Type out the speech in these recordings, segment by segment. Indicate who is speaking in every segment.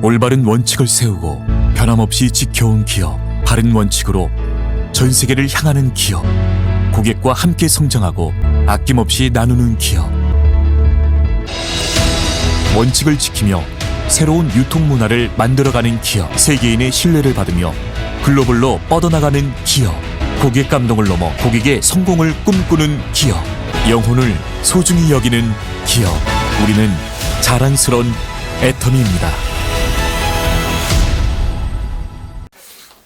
Speaker 1: 올바른 원칙을 세우고 변함없이 지켜온 기업, 바른 원칙으로 전 세계를 향하는 기업, 고객과 함께 성장하고 아낌없이 나누는 기업. 원칙을 지키며 새로운 유통 문화를 만들어가는 기업, 세계인의 신뢰를 받으며 글로벌로 뻗어나가는 기업, 고객 감동을 넘어 고객의 성공을 꿈꾸는 기업, 영혼을 소중히 여기는 기업. 우리는 자랑스러운 애터미입니다.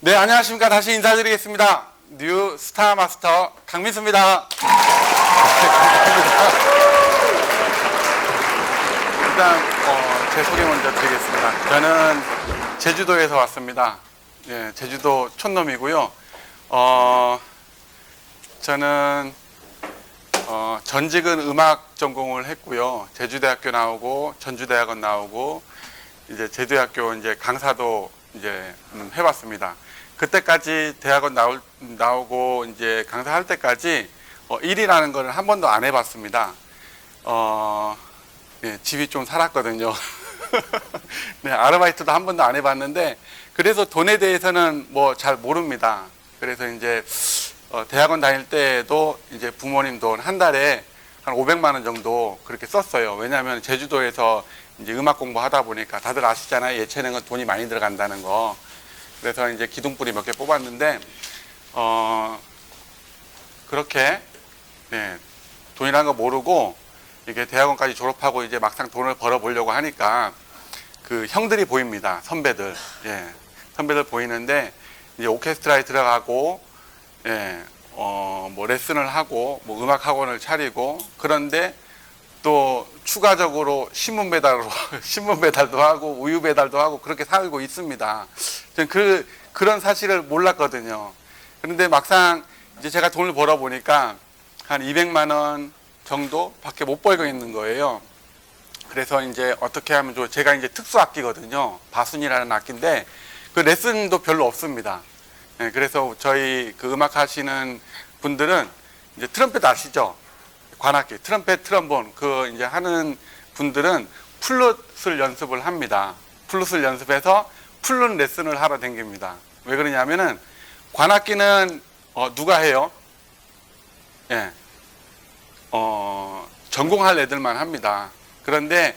Speaker 2: 네, 안녕하십니까. 다시 인사드리겠습니다. 뉴 스타 마스터 강민수입니다. 일단 제 소개 먼저 드리겠습니다. 저는 제주도에서 왔습니다. 예, 제주도 촌놈이고요. 저는 전직은 음악 전공을 했고요. 제주대학교 나오고 전주대학원 나오고 이제 제주대학교 이제 강사도 이제 해봤습니다. 그때까지 대학원 나오고 이제 강사할 때까지 일이라는 거를 한 번도 안 해봤습니다. 네, 집이 좀 살았거든요. 네, 아르바이트도 한 번도 안 해봤는데 그래서 돈에 대해서는 뭐 잘 모릅니다. 그래서 이제 대학원 다닐 때도 이제 부모님 돈 한 달에 한 500만 원 정도 그렇게 썼어요. 왜냐하면 제주도에서 이제 음악 공부하다 보니까 다들 아시잖아요. 예체능은 돈이 많이 들어간다는 거. 그래서 이제 기둥뿌리 몇 개 뽑았는데 그렇게 네, 돈이라는 거 모르고 이게 대학원까지 졸업하고 이제 막상 돈을 벌어 보려고 하니까 그 형들이 보입니다. 선배들. 예. 선배들 보이는데 이제 오케스트라에 들어가고 예. 뭐 레슨을 하고 뭐 음악 학원을 차리고 그런데 또 추가적으로 신문 배달로 신문 배달도 하고 우유 배달도 하고 그렇게 살고 있습니다. 저는 그런 사실을 몰랐거든요. 그런데 막상 이제 제가 돈을 벌어 보니까 한 200만 원 정도밖에 못 벌고 있는 거예요. 그래서 이제 어떻게 하면 좋아? 제가 이제 특수 악기거든요. 바순이라는 악기인데 그 레슨도 별로 없습니다. 네, 그래서 저희 그 음악 하시는 분들은 이제 트럼펫 아시죠? 관악기, 트럼펫, 트럼본 그 이제 하는 분들은 플룻을 연습을 합니다. 플룻을 연습해서 플룻 레슨을 하러 다닙니다. 왜 그러냐면은 관악기는 누가 해요? 예. 전공할 애들만 합니다. 그런데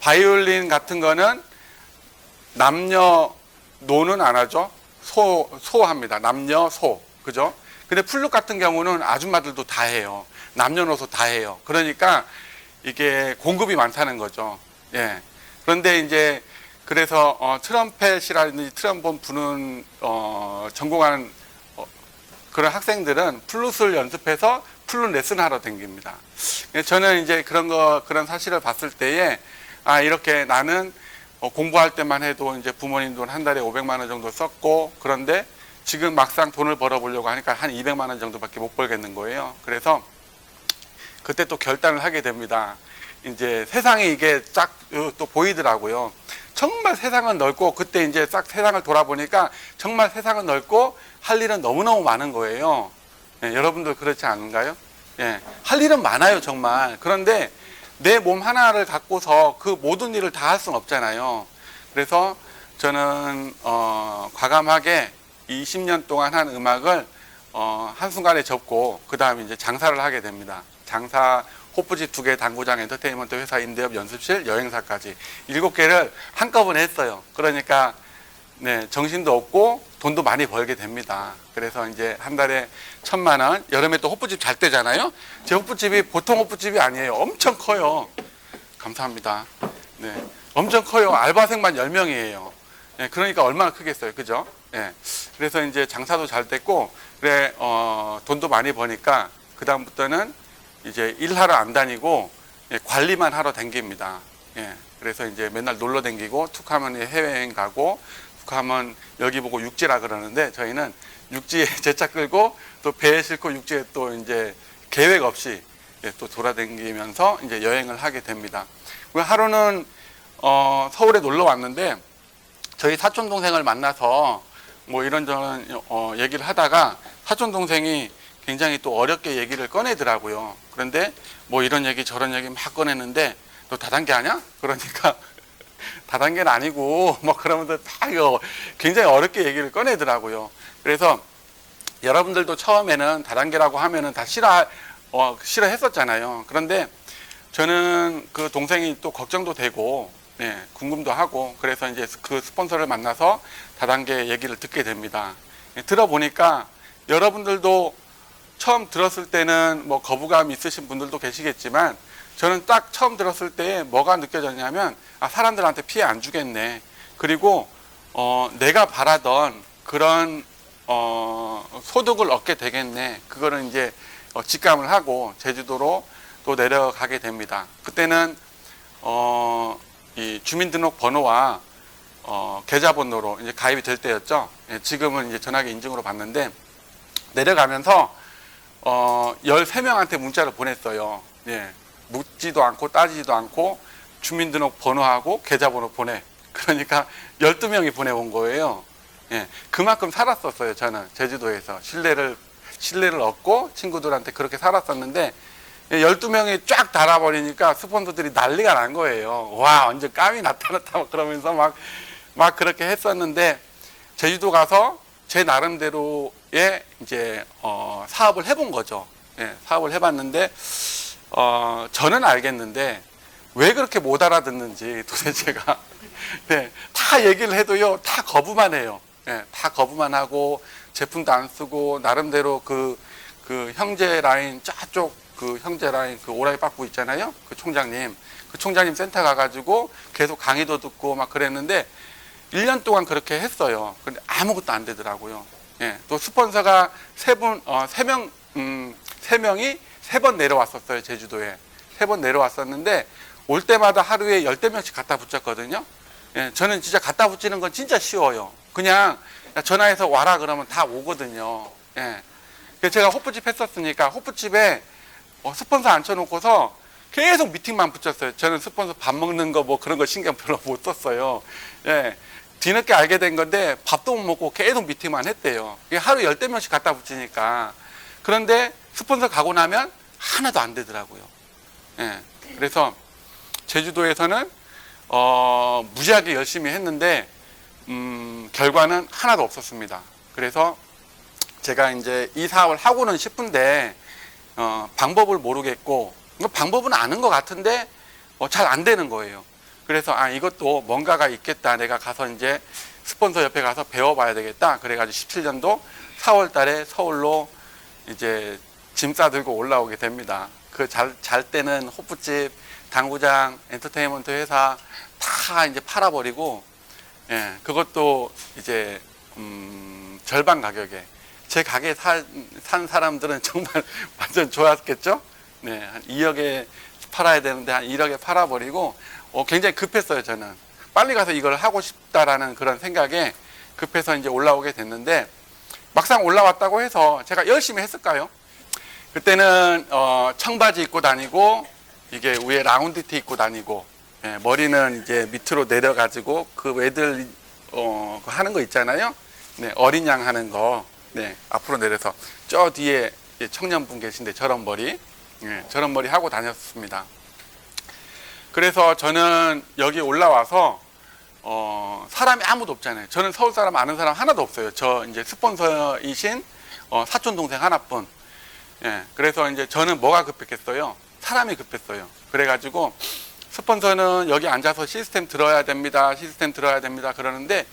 Speaker 2: 바이올린 같은 거는 남녀노는 안 하죠. 소합니다. 남녀 소. 그죠? 근데 플룻 같은 경우는 아줌마들도 다 해요. 남녀노소 다 해요. 그러니까 이게 공급이 많다는 거죠. 예. 그런데 이제 그래서 트럼펫이라든지 트럼본 부는 전공하는 그런 학생들은 플룻을 연습해서 플룻 레슨 하러 다닙니다. 저는 이제 그런 사실을 봤을 때에 이렇게 나는 공부할 때만 해도 이제 부모님 돈 한 달에 500만 원 정도 썼고 그런데 지금 막상 돈을 벌어 보려고 하니까 한 200만 원 정도밖에 못 벌겠는 거예요. 그래서 그때 또 결단을 하게 됩니다. 이제 세상이 이게 쫙 또 보이더라고요. 정말 세상은 넓고 그때 이제 싹 세상을 돌아보니까 정말 세상은 넓고 할 일은 너무너무 많은 거예요. 예, 여러분들 그렇지 않은가요? 예, 할 일은 많아요, 정말. 그런데 내 몸 하나를 갖고서 그 모든 일을 다 할 수는 없잖아요. 그래서 저는 과감하게 20년 동안 한 음악을 한순간에 접고 그 다음에 이제 장사를 하게 됩니다. 장사 호프집 2개, 당구장, 엔터테인먼트 회사, 임대업, 연습실, 여행사까지 7개를 한꺼번에 했어요. 그러니까 네, 정신도 없고 돈도 많이 벌게 됩니다. 그래서 이제 한 달에 1,000만 원, 여름에 또 호프집 잘 때잖아요. 제 호프집이 보통 호프집이 아니에요. 엄청 커요. 감사합니다. 네, 엄청 커요. 알바생만 10명이에요. 네, 그러니까 얼마나 크겠어요. 그죠? 네, 그래서 이제 장사도 잘 됐고, 그래, 돈도 많이 버니까, 그다음부터는 이제 일하러 안 다니고, 예, 관리만 하러 다닙니다. 예, 그래서 이제 맨날 놀러 다니고, 툭 하면 해외여행 가고, 하면 여기 보고 육지라 그러는데 저희는 육지에 제차 끌고 또 배에 싣고 육지에 또 이제 계획 없이 또 돌아다니면서 이제 여행을 하게 됩니다. 하루는 서울에 놀러 왔는데 저희 사촌 동생을 만나서 뭐 이런저런 얘기를 하다가 사촌 동생이 굉장히 또 어렵게 얘기를 꺼내더라고요. 그런데 뭐 이런 얘기 저런 얘기 막 꺼내는데 너 다단계 하냐? 그러니까 다단계는 아니고 뭐 그러면서 다 이거 굉장히 어렵게 얘기를 꺼내더라고요. 그래서 여러분들도 처음에는 다단계라고 하면은 다 싫어했었잖아요. 그런데 저는 그 동생이 또 걱정도 되고, 네, 궁금도 하고, 그래서 이제 그 스폰서를 만나서 다단계 얘기를 듣게 됩니다. 들어보니까 여러분들도 처음 들었을 때는 뭐 거부감 있으신 분들도 계시겠지만, 저는 딱 처음 들었을 때 뭐가 느껴졌냐면, 아, 사람들한테 피해 안 주겠네. 그리고, 내가 바라던 그런, 소득을 얻게 되겠네. 그거는 이제 직감을 하고 제주도로 또 내려가게 됩니다. 그때는 이 주민등록 번호와 계좌번호로 이제 가입이 될 때였죠. 예, 지금은 이제 전화기 인증으로 받는데 내려가면서 13명한테 문자를 보냈어요. 예, 묻지도 않고 따지지도 않고 주민등록 번호하고 계좌번호 보내. 그러니까 12명이 보내온 거예요. 예, 그만큼 살았었어요. 저는 제주도에서 신뢰를 얻고 친구들한테 그렇게 살았었는데 12명이 쫙 달아버리니까 스폰서들이 난리가 난 거예요. 와, 언제 감이 나타났다 그러면서 막 그렇게 했었는데 제주도 가서 제 나름대로의 이제 사업을 해본 거죠. 예, 사업을 해봤는데 저는 알겠는데 왜 그렇게 못 알아듣는지 도대체가 네, 다 얘기를 해도요, 다 거부만 해요. 예, 다 거부만 하고 제품도 안 쓰고 나름대로 그 형제 라인 저쪽 그 형제 라인 그 오라이 빠꾸 있잖아요. 그 총장님 센터 가가지고 계속 강의도 듣고 막 그랬는데 1년 동안 그렇게 했어요. 근데 아무것도 안 되더라고요. 예, 또 스폰서가 세 명이 3번 내려왔었어요. 제주도에 3번 내려왔었는데 올 때마다 하루에 10대명씩 갖다 붙였거든요. 예, 저는 진짜 갖다 붙이는 건 진짜 쉬워요. 그냥 전화해서 와라 그러면 다 오거든요. 예. 그래서 제가 호프집 했었으니까 호프집에 스폰서 앉혀놓고서 계속 미팅만 붙였어요. 저는 스폰서 밥 먹는 거 뭐 그런 거 신경 별로 못 썼어요. 예. 뒤늦게 알게 된 건데 밥도 못 먹고 계속 미팅만 했대요. 하루 10대명씩 갖다 붙이니까. 그런데 스폰서 가고 나면 하나도 안 되더라고요. 예. 그래서 제주도에서는 무지하게 열심히 했는데 결과는 하나도 없었습니다. 그래서 제가 이제 이 사업을 하고는 싶은데 방법을 모르겠고 방법은 아는 것 같은데 잘 안 되는 거예요. 그래서 아, 이것도 뭔가가 있겠다. 내가 가서 이제 스폰서 옆에 가서 배워봐야 되겠다. 그래가지고 17년도 4월 달에 서울로 이제 짐 싸들고 올라오게 됩니다. 그 잘 때는 호프집, 당구장, 엔터테인먼트 회사 다 이제 팔아버리고, 예, 그것도 이제 절반 가격에 제 가게에 산 사람들은 정말 완전 좋았겠죠. 네, 한 2억에 팔아야 되는데 한 1억에 팔아버리고 굉장히 급했어요. 저는 빨리 가서 이걸 하고 싶다라는 그런 생각에 급해서 이제 올라오게 됐는데 막상 올라왔다고 해서 제가 열심히 했을까요? 그때는 청바지 입고 다니고 이게 위에 라운드티 입고 다니고, 예, 머리는 이제 밑으로 내려가지고 그 애들 하는 거 있잖아요. 네, 어린 양 하는 거, 네, 앞으로 내려서 저 뒤에 청년분 계신데 저런 머리, 예, 저런 머리 하고 다녔습니다. 그래서 저는 여기 올라와서 사람이 아무도 없잖아요. 저는 서울 사람 아는 사람 하나도 없어요. 저 이제 스폰서이신 사촌 동생 하나뿐. 예, 그래서 이제 저는 뭐가 급했겠어요? 사람이 급했어요. 그래가지고 스폰서는 여기 앉아서 시스템 들어야 됩니다. 시스템 들어야 됩니다. 그러는데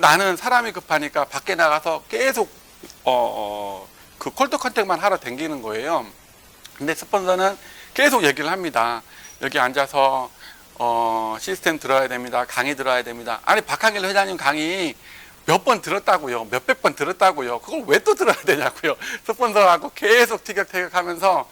Speaker 2: 나는 사람이 급하니까 밖에 나가서 계속 그 콜드 컨택만 하러 다니는 거예요. 근데 스폰서는 계속 얘기를 합니다. 여기 앉아서 시스템 들어야 됩니다. 강의 들어야 됩니다. 아니 박한길 회장님 강의 몇 번 들었다고요. 몇백 번 들었다고요. 그걸 왜 또 들어야 되냐고요. 스폰서하고 계속 티격태격하면서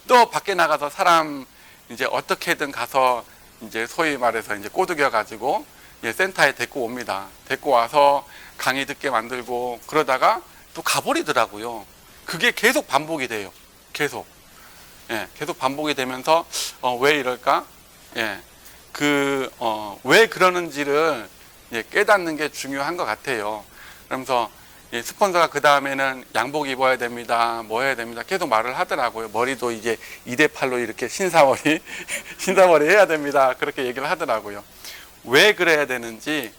Speaker 2: 또 밖에 나가서 사람 이제 어떻게든 가서 이제 소위 말해서 이제 꼬드겨 가지고 센터에 데리고 옵니다. 데리고 와서 강의 듣게 만들고 그러다가 또 가버리더라고요. 그게 계속 반복이 돼요. 계속. 예, 계속 반복이 되면서 왜 이럴까? 예, 왜 그러는지를 깨닫는 게 중요한 것 같아요. 그러면서 스폰서가 그 다음에는 양복 입어야 됩니다. 뭐 해야 됩니다. 계속 말을 하더라고요. 머리도 이제 2대8로 이렇게 신사머리 해야 됩니다. 그렇게 얘기를 하더라고요. 왜 그래야 되는지를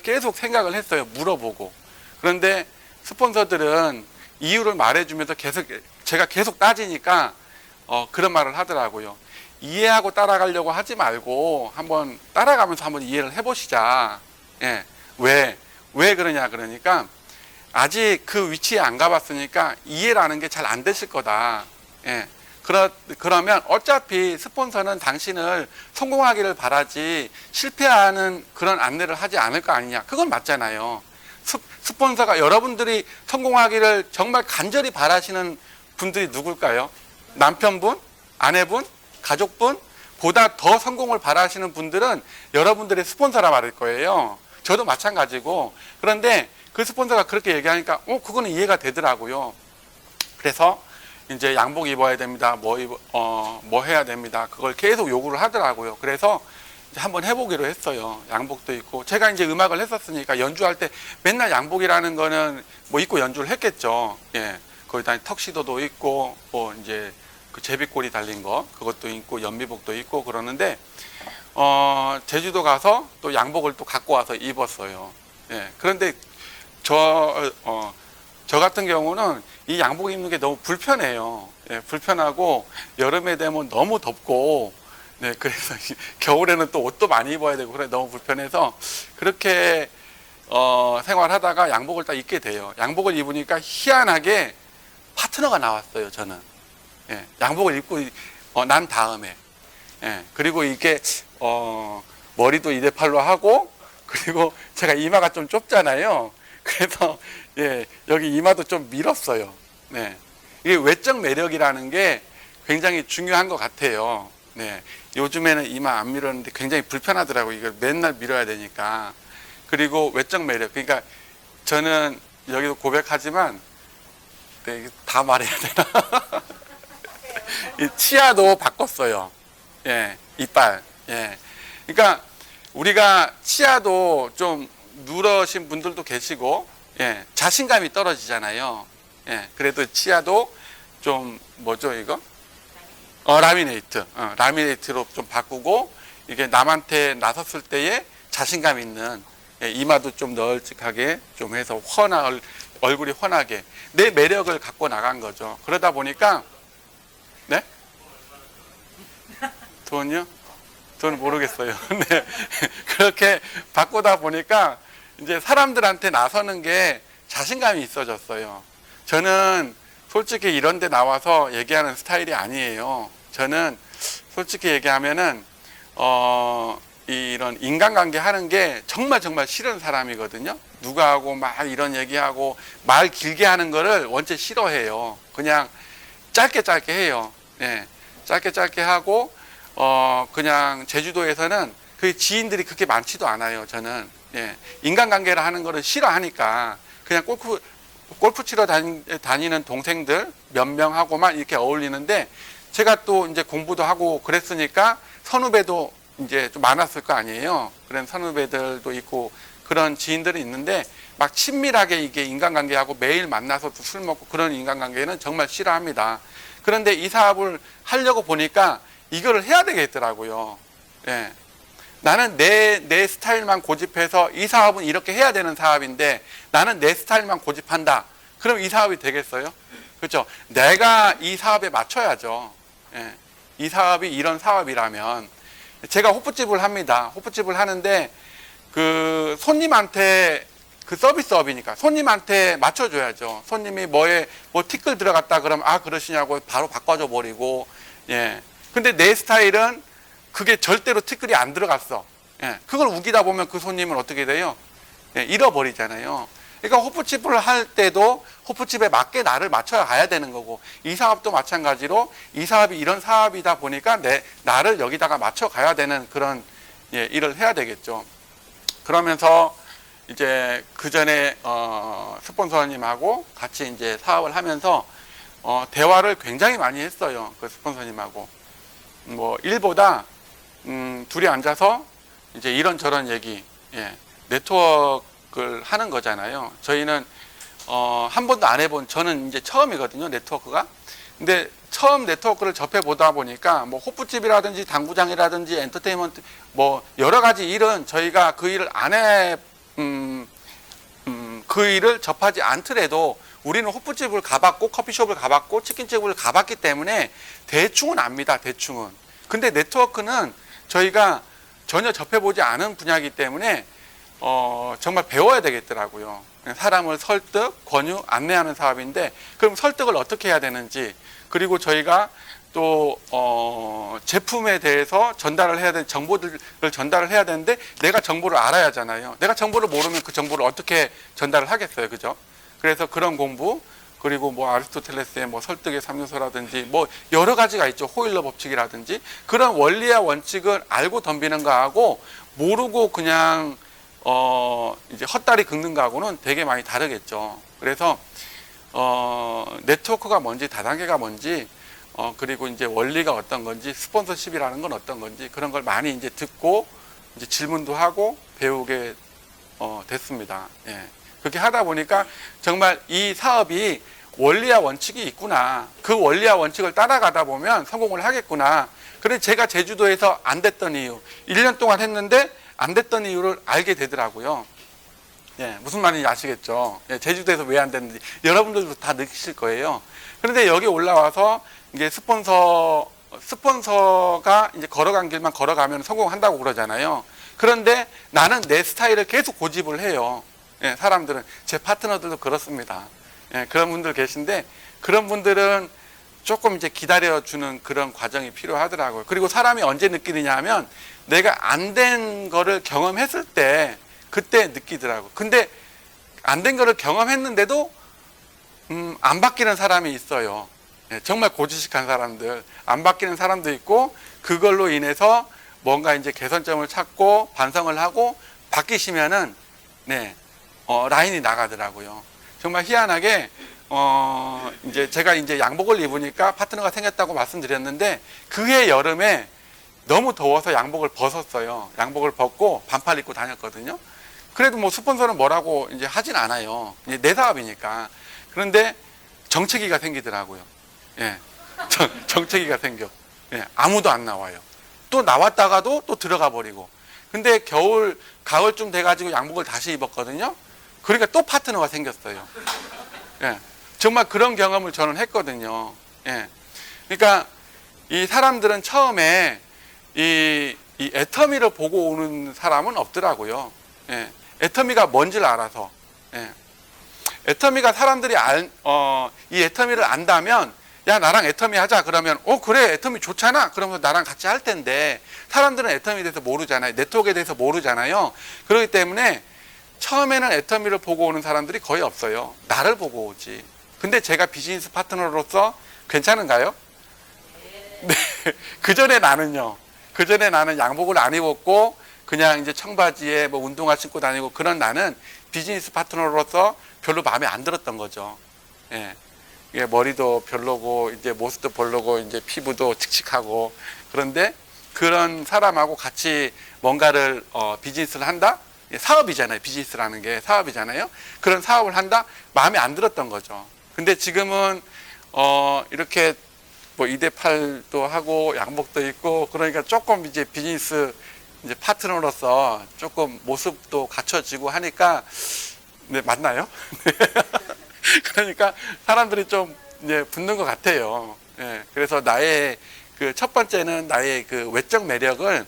Speaker 2: 계속 생각을 했어요. 물어보고. 그런데 스폰서들은 이유를 말해주면서 제가 계속 따지니까 그런 말을 하더라고요. 이해하고 따라가려고 하지 말고 한번 따라가면서 한번 이해를 해보시자. 예. 왜 그러냐 그러니까 아직 그 위치에 안 가봤으니까 이해라는 게 잘 안 되실 거다. 예. 그러면 어차피 스폰서는 당신을 성공하기를 바라지 실패하는 그런 안내를 하지 않을 거 아니냐. 그건 맞잖아요. 스폰서가 여러분들이 성공하기를 정말 간절히 바라시는 분들이 누굴까요? 남편분? 아내분? 가족분? 보다 더 성공을 바라시는 분들은 여러분들의 스폰서라 말일 거예요. 저도 마찬가지고. 그런데 그 스폰서가 그렇게 얘기하니까 그거는 이해가 되더라고요. 그래서 이제 양복 입어야 됩니다. 뭐 해야 됩니다. 그걸 계속 요구를 하더라고요. 그래서 이제 한번 해보기로 했어요. 양복도 입고. 제가 이제 음악을 했었으니까 연주할 때 맨날 양복이라는 거는 뭐 입고 연주를 했겠죠. 예. 거기다 턱시도도 입고, 뭐 이제 그 제비꼬리 달린 거, 그것도 입고, 연미복도 입고 그러는데, 제주도 가서 또 양복을 또 갖고 와서 입었어요. 예. 그런데 저 같은 경우는 이 양복 입는 게 너무 불편해요. 예, 불편하고 여름에 되면 너무 덥고, 네, 그래서 겨울에는 또 옷도 많이 입어야 되고 그래 너무 불편해서 그렇게 생활하다가 양복을 딱 입게 돼요. 양복을 입으니까 희한하게 파트너가 나왔어요. 저는 양복을 입고 난 다음에 그리고 이게 머리도 이대팔로 하고 그리고 제가 이마가 좀 좁잖아요. 그래서 여기 이마도 좀 밀었어요. 네, 이게 외적 매력이라는 게 굉장히 중요한 것 같아요. 네, 요즘에는 이마 안 밀었는데 굉장히 불편하더라고요. 이걸 맨날 밀어야 되니까. 그리고 외적 매력. 그러니까 저는 여기도 고백하지만 다 말해야 되나? 이 치아도 바꿨어요. 이빨. 그러니까 우리가 치아도 좀 누러신 분들도 계시고, 자신감이 떨어지잖아요. 그래도 치아도 좀 뭐죠 이거? 라미네이트로 좀 바꾸고 이게 남한테 나섰을 때에 자신감 있는 이마도 좀 널찍하게 좀 해서 얼굴이 환하게 내 매력을 갖고 나간 거죠. 그러다 보니까 네? 돈요? 돈 모르겠어요. 네. 그렇게 바꾸다 보니까 이제 사람들한테 나서는 게 자신감이 있어졌어요. 저는 솔직히 이런 데 나와서 얘기하는 스타일이 아니에요. 저는 솔직히 얘기하면은 이런 인간관계 하는 게 정말 싫은 사람이거든요. 누가하고 막 이런 얘기하고 말 길게 하는 거를 원체 싫어해요. 그냥 짧게 해요. 짧게 하고 그냥 제주도에서는 그 지인들이 그렇게 많지도 않아요. 저는 인간관계를 하는 거를 싫어하니까 그냥 골프 치러 다니는 동생들 몇 명하고만 이렇게 어울리는데 제가 또 이제 공부도 하고 그랬으니까 선후배도 이제 좀 많았을 거 아니에요. 그런 선후배들도 있고 그런 지인들이 있는데 막 친밀하게 이게 인간관계하고 매일 만나서 술 먹고 그런 인간관계는 정말 싫어합니다. 그런데 이 사업을 하려고 보니까 이거를 해야 되겠더라고요. 나는 내 스타일만 고집해서 이 사업은 이렇게 해야 되는 사업인데 나는 내 스타일만 고집한다. 그럼 이 사업이 되겠어요? 그렇죠? 내가 이 사업에 맞춰야죠. 이 사업이 이런 사업이라면 제가 호프집을 합니다. 호프집을 하는데 그 손님한테 그 서비스업이니까 손님한테 맞춰줘야죠. 손님이 뭐 티끌 들어갔다 그러면 그러시냐고 바로 바꿔줘 버리고 근데 내 스타일은 그게 절대로 티끌이 안 들어갔어. 그걸 우기다 보면 그 손님은 어떻게 돼요? 잃어버리잖아요. 그러니까 호프집을 할 때도 호프집에 맞게 나를 맞춰야 가야 되는 거고 이 사업도 마찬가지로 이 사업이 이런 사업이다 보니까 나를 여기다가 맞춰 가야 되는 그런 일을 해야 되겠죠. 그러면서 이제 그 전에 스폰서님하고 같이 이제 사업을 하면서 대화를 굉장히 많이 했어요. 그 스폰서님하고 뭐 일보다 둘이 앉아서 이제 이런저런 얘기 네트워크를 하는 거잖아요. 저희는 한 번도 안 해본 저는 이제 처음이거든요. 네트워크가. 근데 처음 네트워크를 접해 보다 보니까 뭐 호프집이라든지 당구장이라든지 엔터테인먼트 뭐 여러 가지 일은 저희가 그 일을 그 일을 접하지 않더라도 우리는 호프집을 가봤고 커피숍을 가봤고 치킨집을 가봤기 때문에 대충은 압니다. 대충은. 근데 네트워크는 저희가 전혀 접해보지 않은 분야이기 때문에 정말 배워야 되겠더라고요. 사람을 설득, 권유, 안내하는 사업인데 그럼 설득을 어떻게 해야 되는지 그리고 저희가 또 제품에 대해서 전달을 해야 되는 정보들을 전달을 해야 되는데 내가 정보를 알아야 하잖아요. 내가 정보를 모르면 그 정보를 어떻게 전달을 하겠어요, 그죠? 그래서 그런 공부 그리고 뭐 아리스토텔레스의 뭐 설득의 3요소라든지 뭐 여러 가지가 있죠. 호일러 법칙이라든지 그런 원리와 원칙을 알고 덤비는 거하고 모르고 그냥 이제 헛다리 긁는 거하고는 되게 많이 다르겠죠. 그래서 네트워크가 뭔지 다단계가 뭔지 그리고 이제 원리가 어떤 건지 스폰서십이라는 건 어떤 건지 그런 걸 많이 이제 듣고 이제 질문도 하고 배우게 됐습니다. 예. 그렇게 하다 보니까 정말 이 사업이 원리와 원칙이 있구나. 그 원리와 원칙을 따라가다 보면 성공을 하겠구나. 그래서 제가 제주도에서 안 됐던 이유, 1년 동안 했는데 안 됐던 이유를 알게 되더라고요. 예, 무슨 말인지 아시겠죠? 예, 제주도에서 왜 안 됐는지 여러분들도 다 느끼실 거예요. 그런데 여기 올라와서 이게 스폰서가 이제 걸어간 길만 걸어가면 성공한다고 그러잖아요. 그런데 나는 내 스타일을 계속 고집을 해요. 예, 사람들은 제 파트너들도 그렇습니다. 예, 그런 분들 계신데 그런 분들은 조금 이제 기다려주는 그런 과정이 필요하더라고요. 그리고 사람이 언제 느끼느냐 하면 내가 안 된 거를 경험했을 때 그때 느끼더라고요. 근데 안 된 거를 경험했는데도 안 바뀌는 사람이 있어요. 예, 정말 고지식한 사람들 안 바뀌는 사람도 있고 그걸로 인해서 뭔가 이제 개선점을 찾고 반성을 하고 바뀌시면은 라인이 나가더라고요. 정말 희한하게 이제 제가 이제 양복을 입으니까 파트너가 생겼다고 말씀드렸는데 그해 여름에 너무 더워서 양복을 벗었어요. 양복을 벗고 반팔 입고 다녔거든요. 그래도 뭐 스폰서는 뭐라고 이제 하진 않아요. 이제 내 사업이니까. 그런데 정체기가 생기더라고요. 예. 정체기가 생겨. 예. 아무도 안 나와요. 또 나왔다가도 또 들어가 버리고. 근데 가을쯤 돼가지고 양복을 다시 입었거든요. 그러니까 또 파트너가 생겼어요. 예. 정말 그런 경험을 저는 했거든요. 예. 그러니까 이 사람들은 처음에 이 애터미를 보고 오는 사람은 없더라고요. 예. 애터미가 뭔지를 알아서. 예. 애터미가 사람들이 이 애터미를 안다면 야 나랑 애터미 하자 그러면 그래 애터미 좋잖아 그러면서 나랑 같이 할 텐데 사람들은 애터미에 대해서 모르잖아요. 네트워크에 대해서 모르잖아요. 그렇기 때문에 처음에는 애터미를 보고 오는 사람들이 거의 없어요. 나를 보고 오지. 근데 제가 비즈니스 파트너로서 괜찮은가요? 네. 그 전에 나는 양복을 안 입었고 그냥 이제 청바지에 뭐 운동화 신고 다니고 그런 나는 비즈니스 파트너로서 별로 마음에 안 들었던 거죠. 예. 머리도 별로고 이제 모습도 별로고 이제 피부도 칙칙하고 그런데 그런 사람하고 같이 뭔가를 비즈니스를 한다? 사업이잖아요. 비즈니스라는 게 사업이잖아요. 그런 사업을 한다? 마음에 안 들었던 거죠. 근데 지금은 이렇게 뭐 2대8도 하고 양복도 입고 그러니까 조금 이제 비즈니스 이제 파트너로서 조금 모습도 갖춰지고 하니까 네, 맞나요? 그러니까 사람들이 좀 이제 붙는 것 같아요. 예, 그래서 나의 그 첫 번째는 나의 그 외적 매력을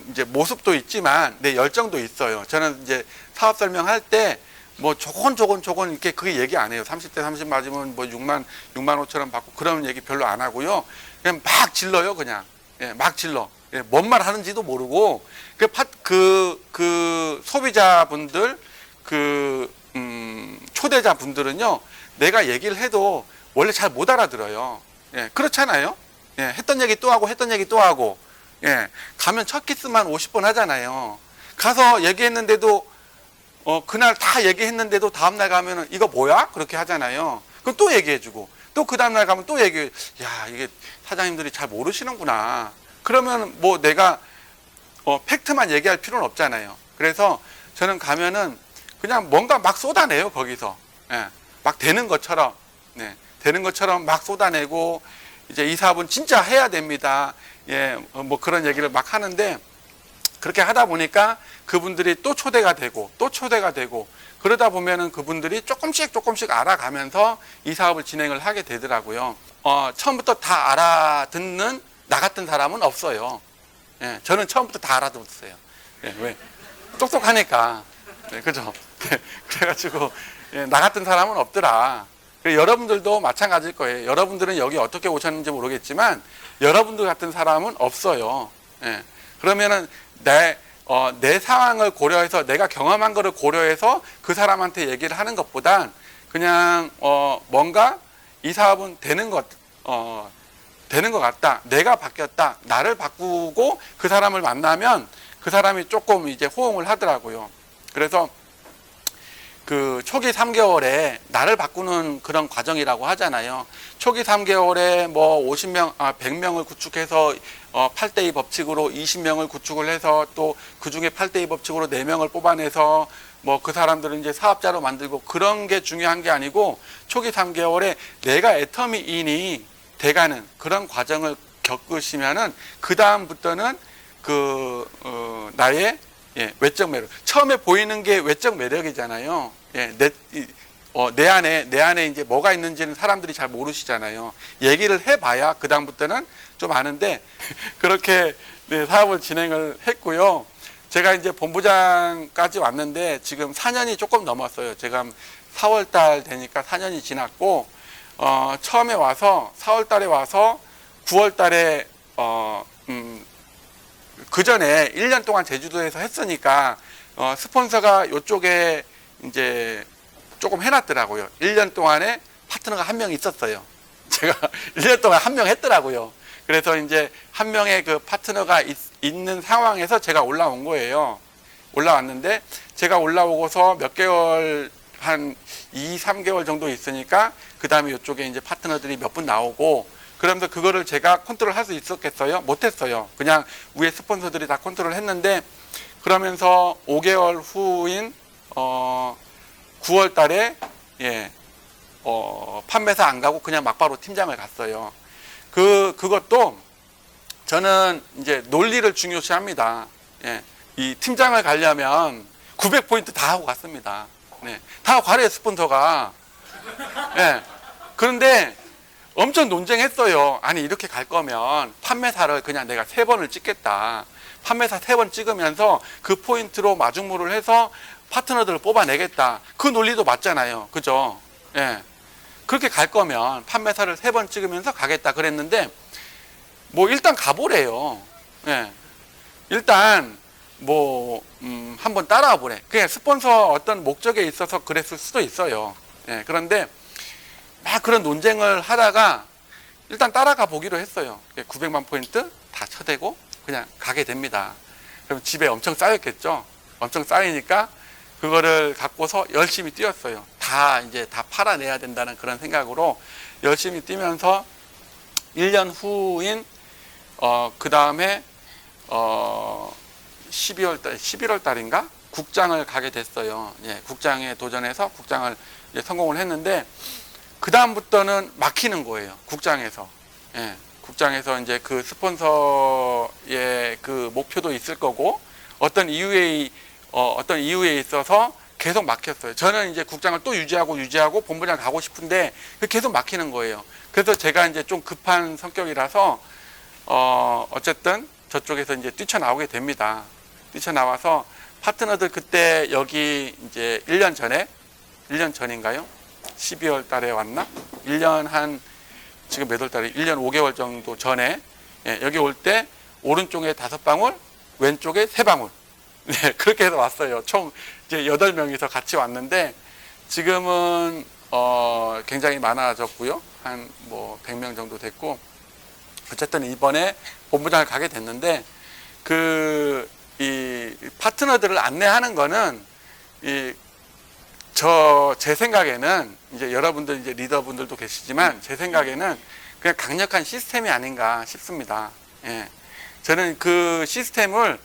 Speaker 2: 이제 모습도 있지만 내 열정도 있어요. 저는 이제 사업 설명할 때 뭐 조건 이렇게 그게 얘기 안 해요. 30대 30 맞으면 뭐 6만 5천원 받고 그런 얘기 별로 안 하고요. 그냥 막 질러요, 그냥. 예, 막 질러. 예, 뭔 말 하는지도 모르고 그 소비자분들 초대자분들은요. 내가 얘기를 해도 원래 잘 못 알아들어요. 예, 그렇잖아요. 예, 했던 얘기 또 하고 예, 가면 첫 키스만 50번 하잖아요. 가서 얘기했는데도 그날 다 얘기했는데도 다음날 가면은 이거 뭐야? 그렇게 하잖아요. 그럼 또 얘기해주고 또 그 다음날 가면 또 얘기해. 야, 이게 사장님들이 잘 모르시는구나. 그러면 뭐 내가 팩트만 얘기할 필요는 없잖아요. 그래서 저는 가면은 그냥 뭔가 막 쏟아내요. 거기서 예, 막 되는 것처럼 막 쏟아내고 이제 이 사업은 진짜 해야 됩니다. 예, 뭐 그런 얘기를 막 하는데 그렇게 하다 보니까 그분들이 또 초대가 되고 또 초대가 되고 그러다 보면은 그분들이 조금씩 알아가면서 이 사업을 진행을 하게 되더라고요. 처음부터 다 알아듣는 나 같은 사람은 없어요. 예, 저는 처음부터 다 알아들었어요. 예, 왜? 똑똑하니까. 네, 그죠? 네, 그래가지고, 예, 나 같은 사람은 없더라. 여러분들도 마찬가지일 거예요. 여러분들은 여기 어떻게 오셨는지 모르겠지만, 여러분들 같은 사람은 없어요. 예, 그러면은, 내 상황을 고려해서, 내가 경험한 거를 고려해서 그 사람한테 얘기를 하는 것보단, 그냥, 뭔가 이 사업은 되는 것 같다. 내가 바뀌었다. 나를 바꾸고 그 사람을 만나면 그 사람이 조금 이제 호응을 하더라고요. 그래서 그 초기 3개월에 나를 바꾸는 그런 과정이라고 하잖아요. 초기 3개월에 뭐 100명을 구축해서 8대2 법칙으로 20명을 구축을 해서 또 그 중에 8대2 법칙으로 4명을 뽑아내서 뭐 그 사람들은 이제 사업자로 만들고 그런 게 중요한 게 아니고 초기 3개월에 내가 애터미인이 돼가는 그런 과정을 겪으시면은 그 다음부터는 나의 외적 매력. 처음에 보이는 게 외적 매력이잖아요. 예, 내 안에 이제 뭐가 있는지는 사람들이 잘 모르시잖아요. 얘기를 해봐야 그 다음부터는 좀 아는데 그렇게 사업을 진행을 했고요. 제가 이제 본부장까지 왔는데 지금 4년이 조금 넘었어요. 제가 4월 달 되니까 4년이 지났고 처음에 와서 4월 달에 와서 9월 달에 그 전에 1년 동안 제주도에서 했으니까 스폰서가 이쪽에 이제 조금 해놨더라고요. 1년 동안에 파트너가 한 명 있었어요. 제가 1년 동안 한 명 했더라고요. 그래서 이제 한 명의 그 파트너가 있는 상황에서 제가 올라온 거예요. 올라왔는데 제가 올라오고서 몇 개월 한 2, 3개월 정도 있으니까 그 다음에 이쪽에 이제 파트너들이 몇 분 나오고 그러면서 그거를 제가 컨트롤 할 수 있었겠어요? 못했어요. 그냥 위에 스폰서들이 다 컨트롤 했는데 그러면서 5개월 후인 9월 달에 판매사 안 가고 그냥 막바로 팀장을 갔어요. 그것도 저는 이제 논리를 중요시합니다. 예. 이 팀장을 가려면 900포인트 다 하고 갔습니다. 네. 다 과래 스폰서가. 예. 그런데 엄청 논쟁했어요. 아니, 이렇게 갈 거면 판매사를 그냥 내가 3번을 찍겠다. 판매사 3번 찍으면서 그 포인트로 마중물을 해서 파트너들을 뽑아내겠다. 그 논리도 맞잖아요. 그죠? 예. 그렇게 갈 거면 판매사를 3번 찍으면서 가겠다 그랬는데, 뭐, 일단 가보래요. 예. 일단, 한번 따라와 보래. 그냥 스폰서 어떤 목적에 있어서 그랬을 수도 있어요. 예. 그런데, 막 그런 논쟁을 하다가 일단 따라가 보기로 했어요. 900만 포인트 다 쳐대고 그냥 가게 됩니다. 그럼 집에 엄청 쌓였겠죠. 엄청 쌓이니까 그거를 갖고서 열심히 뛰었어요. 이제 다 팔아내야 된다는 그런 생각으로 열심히 뛰면서 1년 후인 그 다음에 11월 달인가 국장을 가게 됐어요. 예, 국장에 도전해서 국장을 이제 성공을 했는데 그 다음부터는 막히는 거예요. 국장에서. 예, 국장에서 이제 그 스폰서의 그 목표도 있을 거고 어떤 이유에 있어서 계속 막혔어요. 저는 이제 국장을 또 유지하고 본부장 가고 싶은데 계속 막히는 거예요. 그래서 제가 이제 좀 급한 성격이라서 어쨌든 저쪽에서 이제 뛰쳐나오게 됩니다. 뛰쳐나와서 파트너들 그때 여기 이제 1년 전인가요? 12월 달에 왔나? 1년 지금 몇 월 달에 1년 5개월 정도 전에 여기 올 때 오른쪽에 5방울, 왼쪽에 3방울. 네, 그렇게 해서 왔어요. 총 이제 8명이서 같이 왔는데 지금은 굉장히 많아졌고요. 한 100명 정도 됐고 어쨌든 이번에 본부장을 가게 됐는데 이 파트너들을 안내하는 거는 제 생각에는 이제 여러분들 이제 리더분들도 계시지만 제 생각에는 그냥 강력한 시스템이 아닌가 싶습니다. 예. 저는 그 시스템을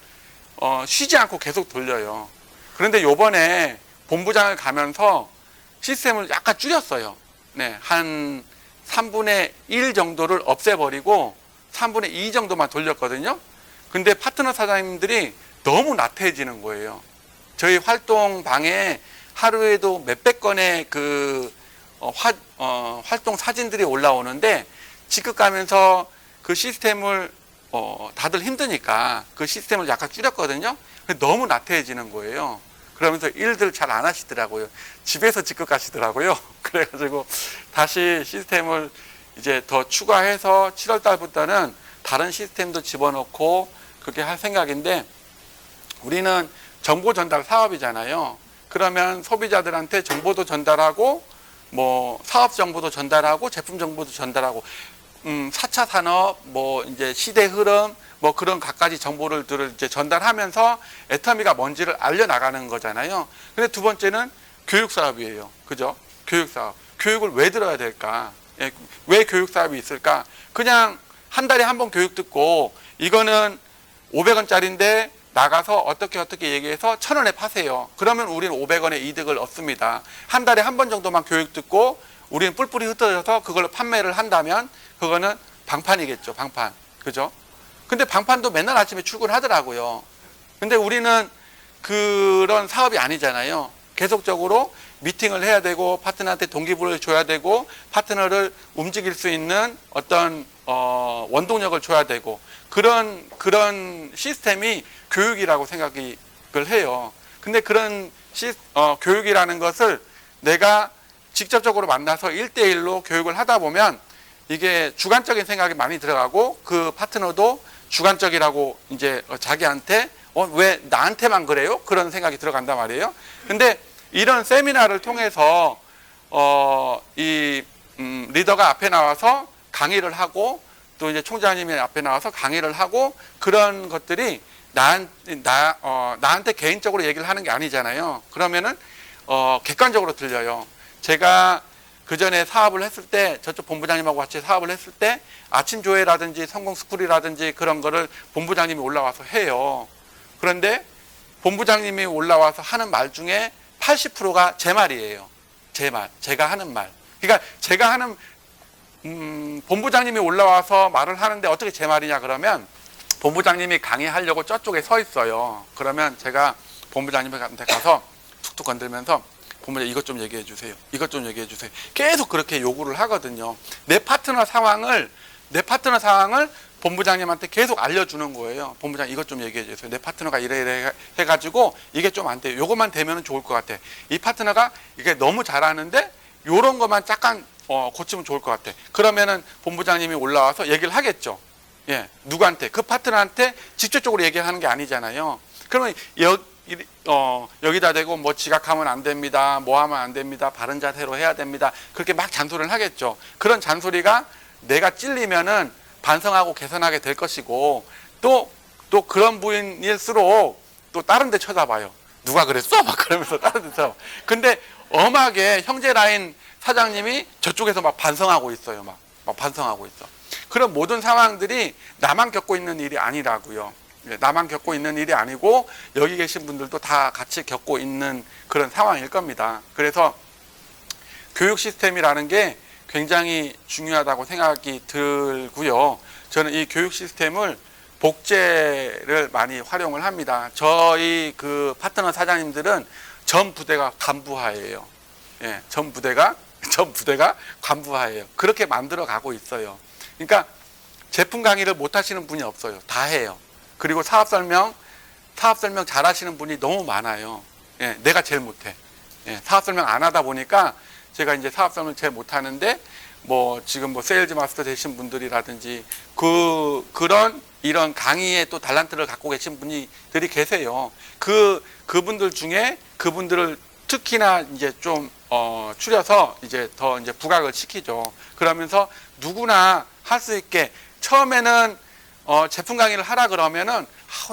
Speaker 2: 쉬지 않고 계속 돌려요. 그런데 요번에 본부장을 가면서 시스템을 약간 줄였어요. 네, 한 3분의 1 정도를 없애버리고 3분의 2 정도만 돌렸거든요. 근데 파트너 사장님들이 너무 나태해지는 거예요. 저희 활동방에 하루에도 몇백 건의 활동 사진들이 올라오는데 직급 가면서 그 시스템을 다들 힘드니까 그 시스템을 약간 줄였거든요. 너무 나태해지는 거예요. 그러면서 일들 잘 안 하시더라고요. 집에서 직급 가시더라고요. 그래가지고 다시 시스템을 이제 더 추가해서 7월 달부터는 다른 시스템도 집어넣고 그렇게 할 생각인데, 우리는 정보 전달 사업이잖아요. 그러면 소비자들한테 정보도 전달하고 뭐 사업 정보도 전달하고 제품 정보도 전달하고 4차 산업 뭐 이제 시대 흐름 뭐 그런 갖가지 정보를 이제 전달하면서 애터미가 뭔지를 알려나가는 거잖아요. 근데 두 번째는 교육 사업이에요. 그죠? 교육 사업. 교육을 왜 들어야 될까? 예, 왜 교육 사업이 있을까? 그냥 한 달에 한 번 교육 듣고 이거는 500원짜리인데 나가서 어떻게 얘기해서 1,000원에 파세요. 그러면 우리는 500원의 이득을 얻습니다. 한 달에 한 번 정도만 교육 듣고 우리는 뿔뿔이 흩어져서 그걸로 판매를 한다면 그거는 방판이겠죠. 방판. 그죠? 근데 방판도 맨날 아침에 출근하더라고요. 근데 우리는 그런 사업이 아니잖아요. 계속적으로 미팅을 해야 되고 파트너한테 동기부여를 줘야 되고 파트너를 움직일 수 있는 어떤 원동력을 줘야 되고 그런 시스템이 교육이라고 생각을 해요. 근데 그런 교육이라는 것을 내가 직접적으로 만나서 1대1로 교육을 하다 보면 이게 주관적인 생각이 많이 들어가고 그 파트너도 주관적이라고 이제 자기한테 왜 나한테만 그래요? 그런 생각이 들어간단 말이에요. 근데 이런 세미나를 통해서 리더가 앞에 나와서 강의를 하고 또 이제 총장님이 앞에 나와서 강의를 하고 그런 것들이 나한테 개인적으로 얘기를 하는 게 아니잖아요. 그러면은 객관적으로 들려요. 제가 그 전에 사업을 했을 때 저쪽 본부장님하고 같이 사업을 했을 때 아침 조회라든지 성공 스쿨이라든지 그런 거를 본부장님이 올라와서 해요. 그런데 본부장님이 올라와서 하는 말 중에 80%가 제 말이에요. 제 말, 제가 하는 말. 그러니까 제가 하는 본부장님이 올라와서 말을 하는데 어떻게 제 말이냐 그러면 본부장님이 강의하려고 저쪽에 서 있어요. 그러면 제가 본부장님한테 가서 툭툭 건들면서 본부장님 이것 좀 얘기해 주세요. 이것 좀 얘기해 주세요. 계속 그렇게 요구를 하거든요. 내 파트너 상황을 본부장님한테 계속 알려주는 거예요. 본부장님 이것 좀 얘기해 주세요. 내 파트너가 이래 해가지고 이게 좀 안 돼요. 요것만 되면 좋을 것 같아. 이 파트너가 이게 너무 잘하는데 요런 것만 잠깐 고치면 좋을 것 같아. 그러면은 본부장님이 올라와서 얘기를 하겠죠. 예, 누구한테? 그 파트너한테 직접적으로 얘기하는 게 아니잖아요. 그러면 여기다 대고 뭐 지각하면 안 됩니다. 뭐 하면 안 됩니다. 바른 자세로 해야 됩니다. 그렇게 막 잔소리를 하겠죠. 그런 잔소리가 내가 찔리면은 반성하고 개선하게 될 것이고 또 그런 부인일수록 또 다른 데 쳐다봐요. 누가 그랬어? 막 그러면서 다른 데 쳐다봐. 근데 엄하게 형제 라인 사장님이 저쪽에서 막 반성하고 있어요. 막 반성하고 있어. 그런 모든 상황들이 나만 겪고 있는 일이 아니라고요. 나만 겪고 있는 일이 아니고 여기 계신 분들도 다 같이 겪고 있는 그런 상황일 겁니다. 그래서 교육 시스템이라는 게 굉장히 중요하다고 생각이 들고요. 저는 이 교육 시스템을 복제를 많이 활용을 합니다. 저희 그 파트너 사장님들은 전 부대가 간부하예요. 예, 전 부대가 간부하예요. 그렇게 만들어 가고 있어요. 그러니까 제품 강의를 못 하시는 분이 없어요. 다 해요. 그리고 사업 설명 잘 하시는 분이 너무 많아요. 예, 내가 제일 못해. 예, 사업 설명 안 하다 보니까 제가 이제 사업 설명 제일 못 하는데 뭐 지금 뭐 세일즈 마스터 되신 분들이라든지 이런 강의에 또 달란트를 갖고 계신 분들이 계세요. 그분들 중에 그분들을 특히나 이제 좀 추려서 이제 더 이제 부각을 시키죠. 그러면서 누구나 할 수 있게 처음에는 제품 강의를 하라 그러면은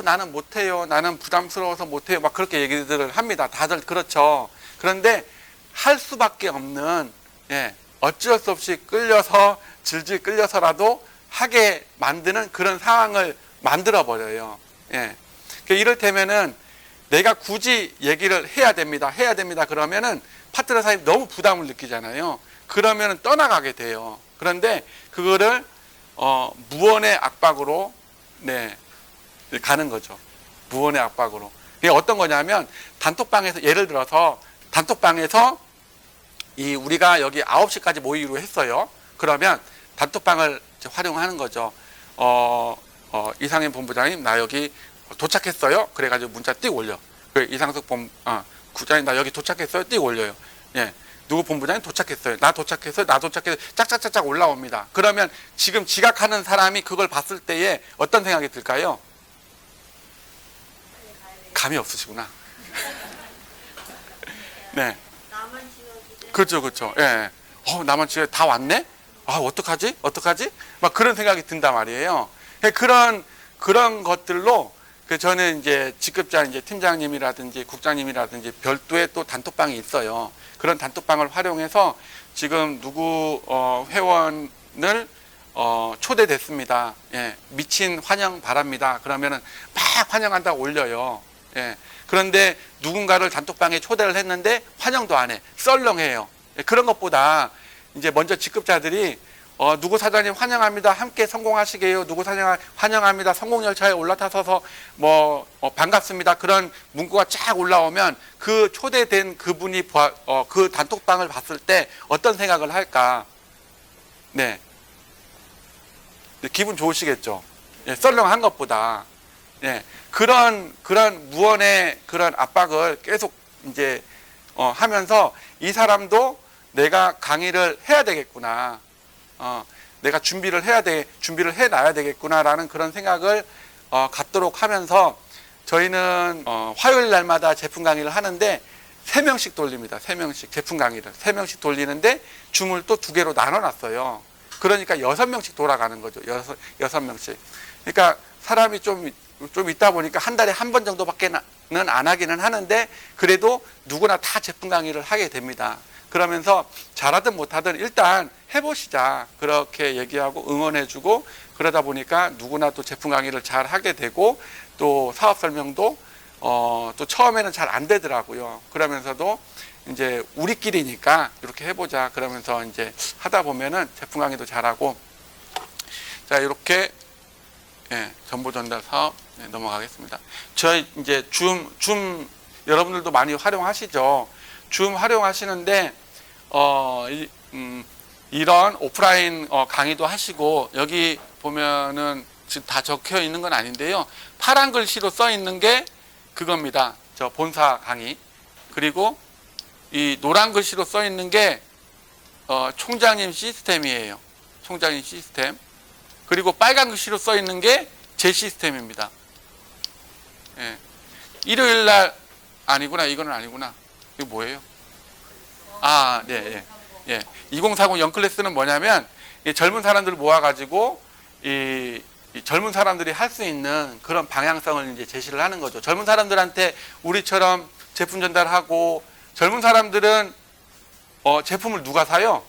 Speaker 2: 나는 못해요. 나는 부담스러워서 못해요. 막 그렇게 얘기들을 합니다. 다들 그렇죠. 그런데 할 수밖에 없는 어쩔 수 없이 질질 끌려서라도 하게 만드는 그런 상황을 만들어 버려요. 이를테면은 내가 굳이 얘기를 해야 됩니다. 그러면은 파트너 사장님 너무 부담을 느끼잖아요. 그러면은 떠나가게 돼요. 그런데 그거를 무언의 압박으로 가는 거죠. 무언의 압박으로. 이게 어떤 거냐면 단톡방에서 예를 들어서 단톡방에서 우리가 여기 9시까지 모이기로 했어요. 그러면 단톡방을 이제 활용하는 거죠. 이상현 본부장님 나 여기 도착했어요. 그래가지고 문자 띡 올려. 이상석 국장님 나 여기 도착했어요. 띡 올려요. 예. 누구 본부장님 도착했어요. 나 도착했어요. 나 도착해서 짝짝짝짝 올라옵니다. 그러면 지금 지각하는 사람이 그걸 봤을 때에 어떤 생각이 들까요? 감이 없으시구나. 네. 그렇죠, 그렇죠. 예. 나만 지금 다 왔네? 어떡하지? 막 그런 생각이 든단 말이에요. 그런 것들로 저는 이제 직급자 이제 팀장님이라든지 국장님이라든지 별도의 또 단톡방이 있어요. 그런 단톡방을 활용해서 지금 누구 회원을 초대됐습니다. 예. 미친 환영 바랍니다. 그러면은 막 환영한다고 올려요. 예. 그런데 누군가를 단톡방에 초대를 했는데 환영도 안 해. 썰렁해요. 예. 그런 것보다 이제 먼저 직급자들이 누구 사장님 환영합니다. 함께 성공하시게요. 누구 사장님 환영합니다. 성공열차에 올라타셔서 반갑습니다. 그런 문구가 쫙 올라오면 그 초대된 그분이 그 단톡방을 봤을 때 어떤 생각을 할까? 네. 기분 좋으시겠죠. 예, 썰렁한 것보다. 예, 그런 무언의 그런 압박을 계속 이제 하면서 이 사람도 내가 강의를 해야 되겠구나. 내가 준비를 해놔야 되겠구나라는 그런 생각을 갖도록 하면서 저희는 화요일 날마다 제품 강의를 하는데 3명씩 돌립니다. 3명씩 제품 강의를 3명씩 돌리는데 줌을 또 2개로 나눠놨어요. 그러니까 6명씩 돌아가는 거죠. 6명씩. 그러니까 사람이 좀 있다 보니까 한 달에 한 번 정도밖에는 안 하기는 하는데 그래도 누구나 다 제품 강의를 하게 됩니다. 그러면서 잘하든 못하든 일단 해보시자 그렇게 얘기하고 응원해주고 그러다 보니까 누구나 또 제품 강의를 잘 하게 되고 또 사업 설명도 또 처음에는 잘 안 되더라고요. 그러면서도 이제 우리끼리니까 이렇게 해보자 그러면서 이제 하다 보면은 제품 강의도 잘하고 자 이렇게 정보 전달 사업 넘어가겠습니다. 저희 이제 줌 여러분들도 많이 활용하시죠. 줌 활용하시는데 이런 오프라인 강의도 하시고 여기 보면은 지금 다 적혀 있는 건 아닌데요. 파란 글씨로 써 있는 게 그겁니다. 저 본사 강의. 그리고 이 노란 글씨로 써 있는 게 총장님 시스템이에요. 총장님 시스템. 그리고 빨간 글씨로 써 있는 게 제 시스템입니다. 예. 일요일 날 아니구나. 이거는 아니구나. 이거 뭐예요? 네. 2040 영클래스는 뭐냐면 젊은 사람들 모아가지고 이 젊은 사람들이 할 수 있는 그런 방향성을 이제 제시를 하는 거죠. 젊은 사람들한테 우리처럼 제품 전달하고 젊은 사람들은 제품을 누가 사요?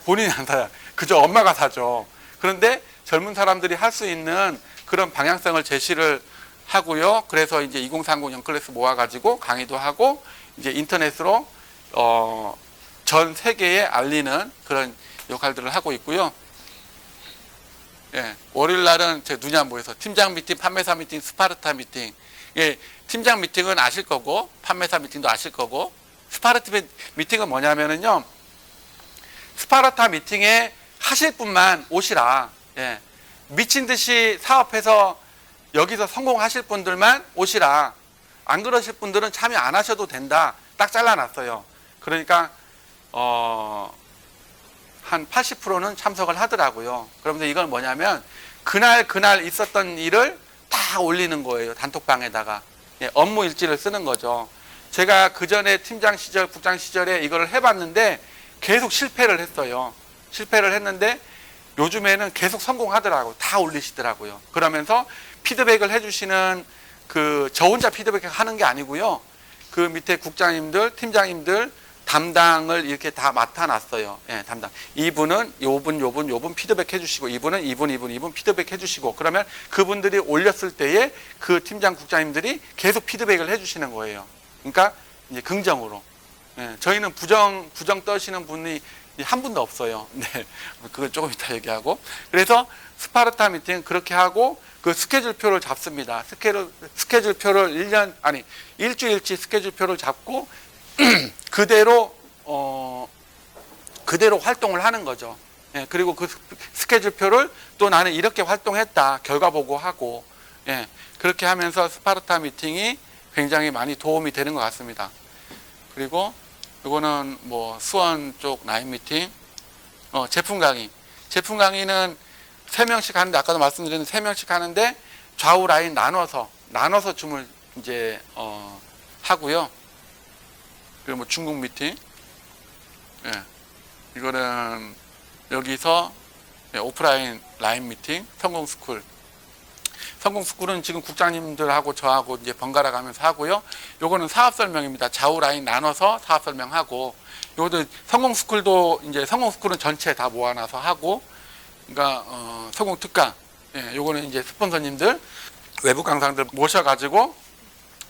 Speaker 2: 본인이 안 사요. 그죠? 엄마가 사죠. 그런데 젊은 사람들이 할 수 있는 그런 방향성을 제시를 하고요. 그래서 이제 2030 영클래스 모아가지고 강의도 하고 이제 인터넷으로 전 세계에 알리는 그런 역할들을 하고 있고요. 예, 월요일 날은 제 눈이 안 보여서 팀장 미팅, 판매사 미팅, 스파르타 미팅. 예, 팀장 미팅은 아실 거고 판매사 미팅도 아실 거고 스파르타 미팅은 뭐냐면은요. 스파르타 미팅에 하실 분만 오시라. 예, 미친 듯이 사업해서 여기서 성공하실 분들만 오시라. 안 그러실 분들은 참여 안 하셔도 된다. 딱 잘라놨어요. 그러니까 한 80%는 참석을 하더라고요. 그러면서 이건 뭐냐면 그날 있었던 일을 다 올리는 거예요. 단톡방에다가. 예, 업무 일지를 쓰는 거죠. 제가 그 전에 팀장 시절, 국장 시절에 이거를 해봤는데 계속 실패를 했어요. 실패를 했는데 요즘에는 계속 성공하더라고요. 다 올리시더라고요. 그러면서 피드백을 해주시는 저 혼자 피드백 하는 게 아니고요. 그 밑에 국장님들, 팀장님들 담당을 이렇게 다 맡아놨어요. 예, 담당. 이분은 요분 피드백 해주시고, 이분 피드백 해주시고, 그러면 그분들이 올렸을 때에 그 팀장, 국장님들이 계속 피드백을 해주시는 거예요. 그러니까 이제 긍정으로. 예, 저희는 부정 떠시는 분이 한 분도 없어요. 네, 그건 조금 이따 얘기하고. 그래서 스파르타 미팅은 그렇게 하고 그 스케줄표를 잡습니다. 스케줄표를 일주일치 스케줄표를 잡고 그대로 활동을 하는 거죠. 예, 그리고 그 스케줄표를 또 나는 이렇게 활동했다 결과 보고하고, 예, 그렇게 하면서 스파르타 미팅이 굉장히 많이 도움이 되는 것 같습니다. 그리고 이거는 뭐 수원 쪽 라인 미팅, 제품 강의는 3명씩 하는데, 아까도 말씀드렸는데 3명씩 하는데 좌우 라인 나눠서 줌을 이제 하고요. 그리고 뭐 중국 미팅, 예, 이거는 여기서 오프라인 라인 미팅, 성공스쿨은 지금 국장님들하고 저하고 이제 번갈아 가면서 하고요. 요거는 사업 설명입니다. 좌우 라인 나눠서 사업 설명하고, 요것도 성공스쿨은 전체 다 모아놔서 하고, 그러니까 성공 특강, 예, 요거는 이제 스폰서님들, 외부 강사들 모셔가지고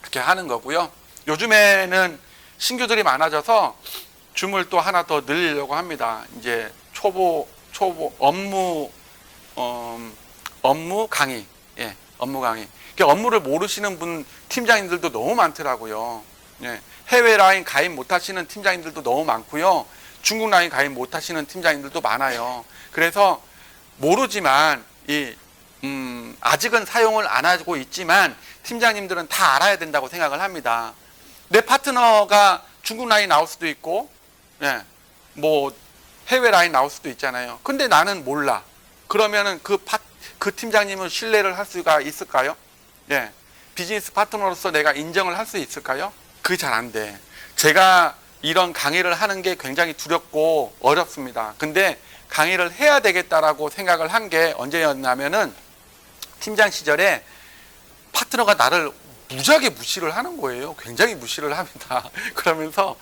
Speaker 2: 이렇게 하는 거고요. 요즘에는 신규들이 많아져서 줌을 또 하나 더 늘리려고 합니다. 이제 초보 업무 강의, 예, 업무 강의. 그러니까 업무를 모르시는 팀장님들도 너무 많더라고요. 예, 해외 라인 가입 못하시는 팀장님들도 너무 많고요. 중국 라인 가입 못하시는 팀장님들도 많아요. 그래서 모르지만 아직은 사용을 안 하고 있지만 팀장님들은 다 알아야 된다고 생각을 합니다. 내 파트너가 중국 라인 나올 수도 있고, 예, 뭐 해외 라인 나올 수도 있잖아요. 근데 나는 몰라. 그러면은 그 팀장님은 신뢰를 할 수가 있을까요? 예, 비즈니스 파트너로서 내가 인정을 할 수 있을까요? 그게 잘 안 돼. 제가 이런 강의를 하는 게 굉장히 두렵고 어렵습니다. 근데 강의를 해야 되겠다라고 생각을 한 게 언제였냐면은 팀장 시절에 파트너가 나를 무지하게 무시를 하는 거예요. 굉장히 무시를 합니다. 그러면서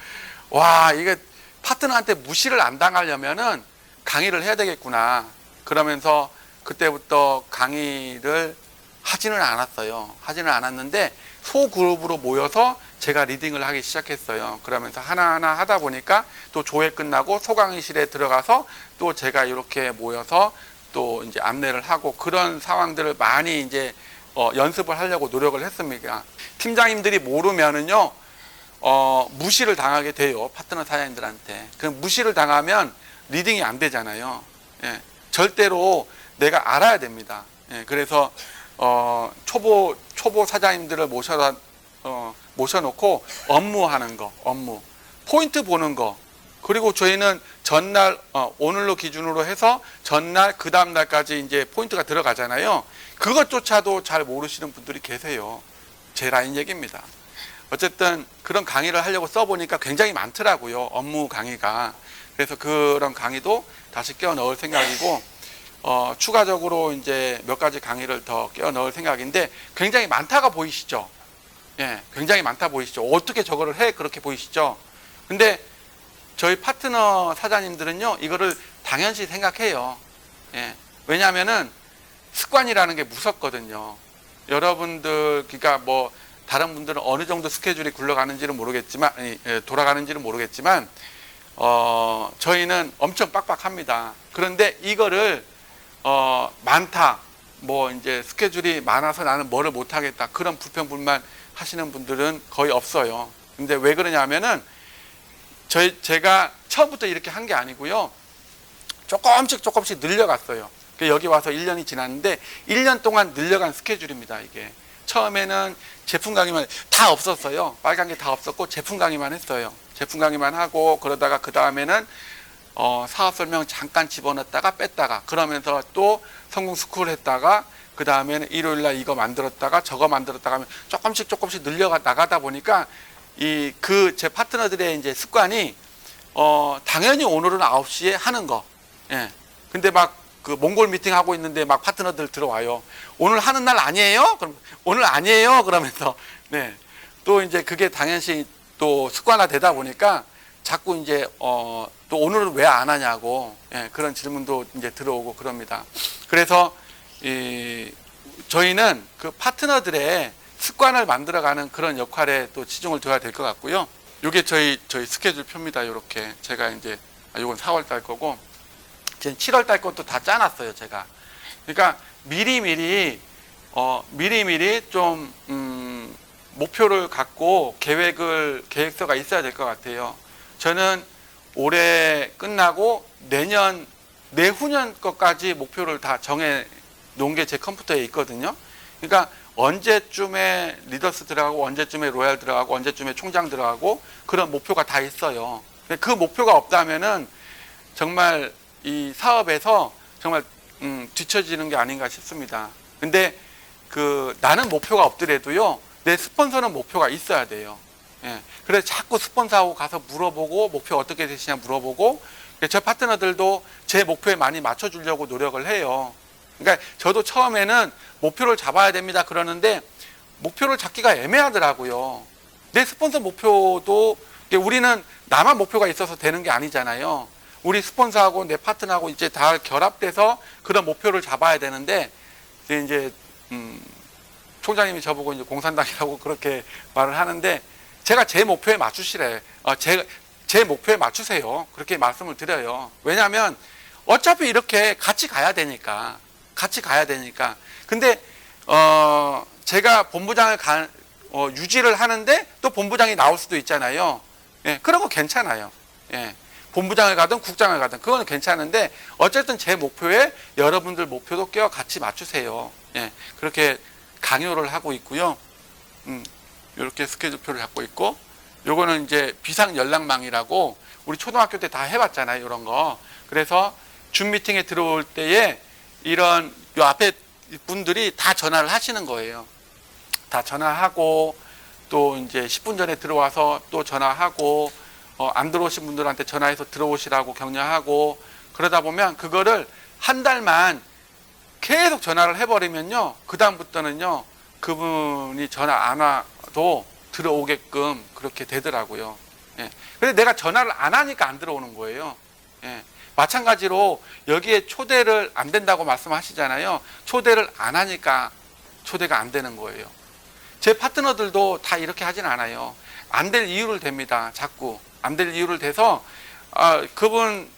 Speaker 2: 와, 이게 파트너한테 무시를 안 당하려면은 강의를 해야 되겠구나. 그러면서 그때부터 강의를 하지는 않았어요. 하지는 않았는데 소그룹으로 모여서 제가 리딩을 하기 시작했어요. 그러면서 하나하나 하다 보니까 또 조회 끝나고 소강의실에 들어가서 또 제가 이렇게 모여서 또 이제 안내를 하고 그런 상황들을 많이 이제 연습을 하려고 노력을 했습니다. 팀장님들이 모르면은요, 무시를 당하게 돼요. 파트너 사장님들한테. 그 무시를 당하면 리딩이 안 되잖아요. 예, 절대로 내가 알아야 됩니다. 예, 그래서 초보 사장님들을 모셔놓고 업무하는 거, 포인트 보는 거, 그리고 저희는 전날, 오늘로 기준으로 해서 전날, 그 다음날까지 이제 포인트가 들어가잖아요. 그것조차도 잘 모르시는 분들이 계세요. 제 라인 얘기입니다. 어쨌든 그런 강의를 하려고 써보니까 굉장히 많더라고요. 업무 강의가. 그래서 그런 강의도 다시 끼워 넣을 생각이고, 추가적으로 이제 몇 가지 강의를 더 끼워 넣을 생각인데 굉장히 많다가 보이시죠? 예, 굉장히 많다 보이시죠? 어떻게 저거를 해? 그렇게 보이시죠? 근데 저희 파트너 사장님들은요, 이거를 당연시 생각해요. 예, 왜냐하면은 습관이라는 게 무섭거든요. 여러분들, 그러니까 뭐 다른 분들은 어느 정도 스케줄이 굴러가는지는 모르겠지만, 돌아가는지는 모르겠지만, 저희는 엄청 빡빡합니다. 그런데 이거를 많다, 뭐 이제 스케줄이 많아서 나는 뭐를 못하겠다, 그런 불평불만 하시는 분들은 거의 없어요. 근데 왜 그러냐면은 제가 처음부터 이렇게 한 게 아니고요, 조금씩 늘려갔어요. 여기 와서 1년이 지났는데 1년 동안 늘려간 스케줄입니다. 이게 처음에는 제품 강의만 다 없었어요. 빨간 게 다 없었고 제품 강의만 했어요. 제품 강의만 하고, 그러다가 그 다음에는 사업 설명 잠깐 집어넣었다가 뺐다가, 그러면서 또 성공 스쿨 했다가, 그 다음에는 일요일날 이거 만들었다가 저거 만들었다가 하면 조금씩 나가다 보니까 제 파트너들의 이제 습관이 당연히 오늘은 9시에 하는 거. 예. 근데 막 그 몽골 미팅 하고 있는데 막 파트너들 들어와요. 오늘 하는 날 아니에요? 그럼 오늘 아니에요? 그러면서 네. 또 이제 그게 당연시 또 습관화 되다 보니까 자꾸 이제 또 오늘은 왜 안 하냐고, 예, 그런 질문도 이제 들어오고 그럽니다. 그래서 저희는 그 파트너들의 습관을 만들어가는 그런 역할에 또 치중을 둬야 될 것 같고요. 이게 저희 스케줄 표입니다. 이렇게 제가 이제 이건 4월 달 거고, 지금 7월 달 것도 다 짜놨어요, 제가. 그러니까 미리미리 좀 목표를 갖고 계획서가 있어야 될 것 같아요. 저는 올해 끝나고 내후년 것까지 목표를 다 정해 놓은 게 제 컴퓨터에 있거든요. 그러니까 언제쯤에 리더스 들어가고, 언제쯤에 로얄 들어가고, 언제쯤에 총장 들어가고, 그런 목표가 다 있어요. 그 목표가 없다면은 정말 이 사업에서 정말 뒤처지는 게 아닌가 싶습니다. 근데 나는 목표가 없더라도요, 내 스폰서는 목표가 있어야 돼요. 예. 그래서 자꾸 스폰서하고 가서 물어보고, 목표 어떻게 되시냐 물어보고, 저 파트너들도 제 목표에 많이 맞춰주려고 노력을 해요. 그러니까 저도 처음에는 목표를 잡아야 됩니다 그러는데, 목표를 잡기가 애매하더라고요. 내 스폰서 목표도, 우리는 나만 목표가 있어서 되는 게 아니잖아요. 우리 스폰서하고 내 파트너하고 이제 다 결합돼서 그런 목표를 잡아야 되는데, 이제 총장님이 저보고 이제 공산당이라고 그렇게 말을 하는데, 제가 제 목표에 맞추시래. 제 목표에 맞추세요. 그렇게 말씀을 드려요. 왜냐하면 어차피 이렇게 같이 가야 되니까. 근데 제가 본부장을 유지를 하는데 또 본부장이 나올 수도 있잖아요. 예, 그런 거 괜찮아요. 예. 본부장을 가든 국장을 가든 그거는 괜찮은데, 어쨌든 제 목표에 여러분들 목표도 껴 같이 맞추세요. 예, 그렇게 강요를 하고 있고요. 이렇게 스케줄표를 잡고 있고, 요거는 이제 비상 연락망이라고 우리 초등학교 때 다 해봤잖아요, 이런 거. 그래서 줌 미팅에 들어올 때에 이런 요 앞에 분들이 다 전화를 하시는 거예요. 다 전화하고, 또 이제 10분 전에 들어와서 또 전화하고, 안 들어오신 분들한테 전화해서 들어오시라고 격려하고, 그러다 보면 그거를 한 달만 계속 전화를 해버리면요, 그 다음부터는요, 그분이 전화 안 와도 들어오게끔 그렇게 되더라고요. 예. 근데 내가 전화를 안 하니까 안 들어오는 거예요. 예. 마찬가지로 여기에 초대를 안 된다고 말씀하시잖아요. 초대를 안 하니까 초대가 안 되는 거예요. 제 파트너들도 다 이렇게 하진 않아요. 안 될 이유를 댑니다. 자꾸 안 될 이유를 대서, 그분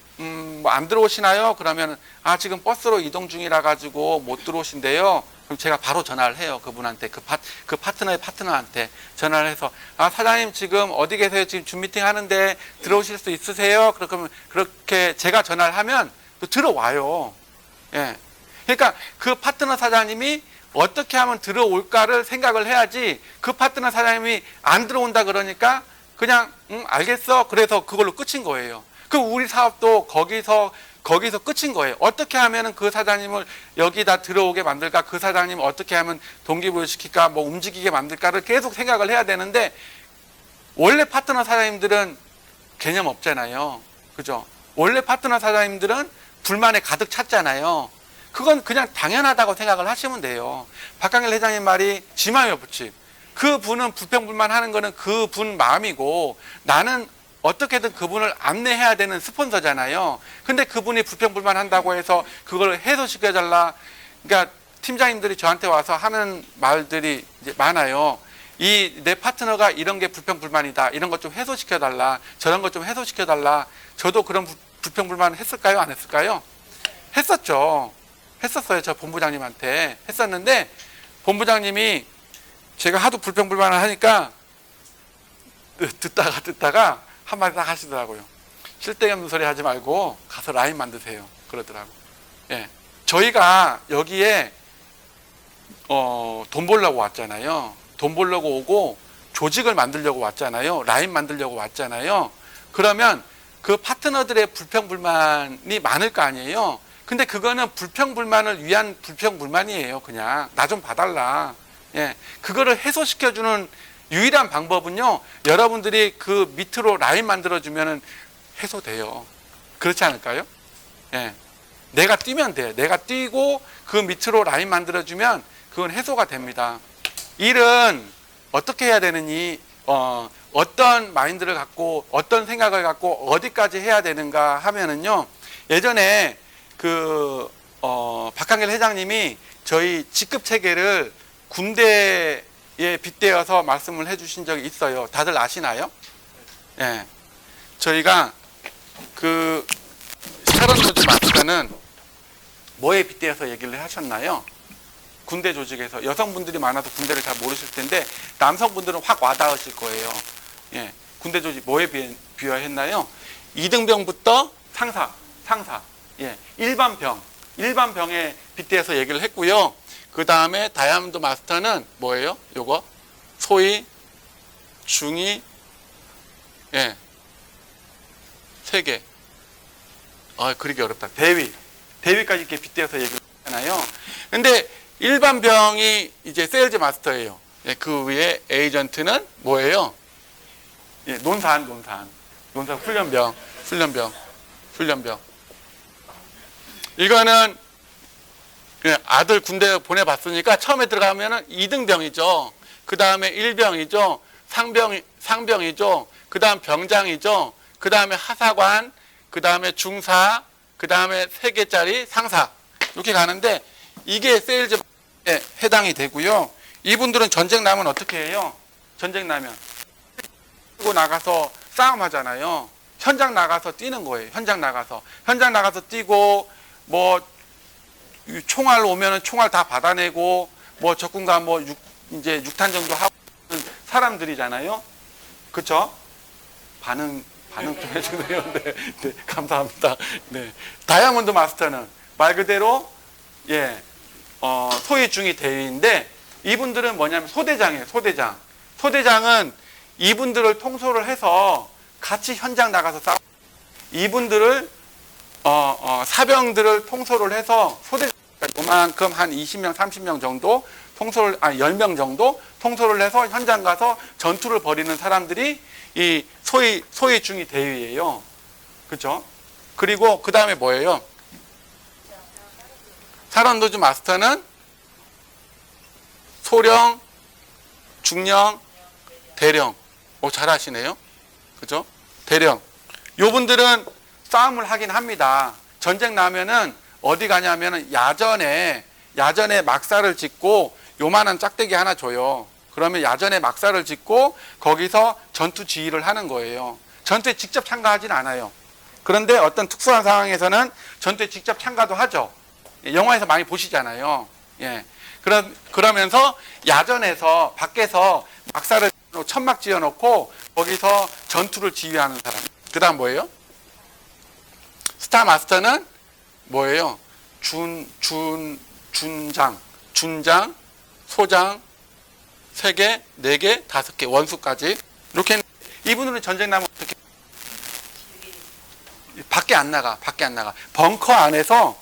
Speaker 2: 안 들어오시나요? 그러면 지금 버스로 이동 중이라 가지고 못 들어오신대요. 그럼 제가 바로 전화를 해요. 그분한테, 그 파트너의 파트너한테 전화를 해서, 사장님 지금 어디 계세요? 지금 줌 미팅 하는데 들어오실 수 있으세요? 그러면 그렇게 제가 전화를 하면 또 들어와요. 예. 그러니까 그 파트너 사장님이 어떻게 하면 들어올까를 생각을 해야지, 그 파트너 사장님이 안 들어온다 그러니까 그냥 알겠어. 그래서 그걸로 끝인 거예요. 그 우리 사업도 거기서 끝인 거예요. 어떻게 하면 그 사장님을 여기다 들어오게 만들까, 그 사장님 어떻게 하면 동기부여시킬까, 뭐 움직이게 만들까를 계속 생각을 해야 되는데, 원래 파트너 사장님들은 개념 없잖아요. 그죠? 원래 파트너 사장님들은 불만에 가득 찼잖아요. 그건 그냥 당연하다고 생각을 하시면 돼요. 박강일 회장님 말이 지마요 부칙. 그 분은 불평불만하는 거는 그 분 마음이고, 나는 어떻게든 그분을 안내해야 되는 스폰서잖아요. 근데 그분이 불평불만한다고 해서 그걸 해소시켜달라. 그러니까 팀장님들이 저한테 와서 하는 말들이 이제 많아요. 내 파트너가 이런 게 불평불만이다. 이런 것 좀 해소시켜달라. 저런 것 좀 해소시켜달라. 저도 그런 불평불만 했을까요? 안 했을까요? 했었죠. 했었어요. 저 본부장님한테 했었는데, 본부장님이 제가 하도 불평불만을 하니까 듣다가 한마디 딱 하시더라고요. 쓸데없는 소리 하지 말고 가서 라인 만드세요. 그러더라고. 예. 저희가 여기에 돈 벌려고 왔잖아요. 돈 벌려고 오고 조직을 만들려고 왔잖아요. 라인 만들려고 왔잖아요. 그러면 그 파트너들의 불평불만이 많을 거 아니에요. 근데 그거는 불평불만을 위한 불평불만이에요. 그냥 나 좀 봐달라. 예. 그거를 해소시켜주는 유일한 방법은요, 여러분들이 그 밑으로 라인 만들어주면 해소돼요. 그렇지 않을까요? 예. 내가 뛰면 돼. 내가 뛰고 그 밑으로 라인 만들어주면 그건 해소가 됩니다. 일은 어떻게 해야 되느니, 어떤 마인드를 갖고, 어떤 생각을 갖고 어디까지 해야 되는가 하면은요, 예전에 박한길 회장님이 저희 직급 체계를 군대에 빗대어서 말씀을 해주신 적이 있어요. 다들 아시나요? 예. 저희가 그 샤론 로즈 마스터는 뭐에 빗대어서 얘기를 하셨나요? 군대 조직에서 여성분들이 많아서 군대를 잘 모르실 텐데 남성분들은 확 와닿으실 거예요. 예, 군대 조직 뭐에 비유했나요? 이등병부터 상사, 예, 일반병에 빗대어서 얘기를 했고요. 그 다음에 다이아몬드 마스터는 뭐예요? 요거 소위, 중위, 예, 세 개. 그리기 어렵다. 대위까지 이렇게 빗대어서 얘기를 하잖아요. 근데 일반 병이 이제 세일즈 마스터예요. 예, 그 위에 에이전트는 뭐예요? 예, 논산 훈련병. 이거는 아들 군대 보내봤으니까 처음에 들어가면은 2등병이죠. 그 다음에 1병이죠. 상병이죠. 그 다음 병장이죠. 그 다음에 하사관, 그 다음에 중사, 그 다음에 3개짜리 상사. 이렇게 가는데 이게 세일즈에 해당이 되고요. 이분들은 전쟁 나면 어떻게 해요? 전쟁 나면 뛰고 나가서 싸움하잖아요. 현장 나가서 뛰는 거예요. 현장 나가서 뛰고 뭐 총알 오면은 총알 다 받아내고 뭐 적군과 이제 6탄 정도 하고 있는 사람들이잖아요. 그쵸? 반응 좀 해주네요. 네, 감사합니다. 네. 다이아몬드 마스터는 말 그대로, 예, 소위 중위 대위인데, 이분들은 뭐냐면 소대장이에요, 소대장. 소대장은 이분들을 통솔을 해서 같이 현장 나가서 싸우, 이분들을, 사병들을 통솔을 해서 소대장, 그만큼 한 20명, 30명 정도 10명 정도 통솔을 해서 현장 가서 전투를 벌이는 사람들이 이 소위 중위 대위예요. 그죠? 그리고 그 다음에 뭐예요? 샤론 로즈 마스터는 소령, 중령, 대령. 잘하시네요. 그죠? 대령. 요분들은 싸움을 하긴 합니다. 전쟁 나면은 어디 가냐면은 야전에 막사를 짓고 요만한 짝대기 하나 줘요. 그러면 야전에 막사를 짓고 거기서 전투 지휘를 하는 거예요. 전투에 직접 참가하진 않아요. 그런데 어떤 특수한 상황에서는 전투에 직접 참가도 하죠. 영화에서 많이 보시잖아요. 예. 그러면서 야전에서 밖에서 막사를 천막 지어놓고 거기서 전투를 지휘하는 사람. 그 다음 뭐예요? 스타 마스터는 뭐예요? 준장, 소장, 3개, 4개, 5개, 원수까지. 이렇게 이분들은 전쟁 나면 어떻게? 밖에 안 나가. 벙커 안에서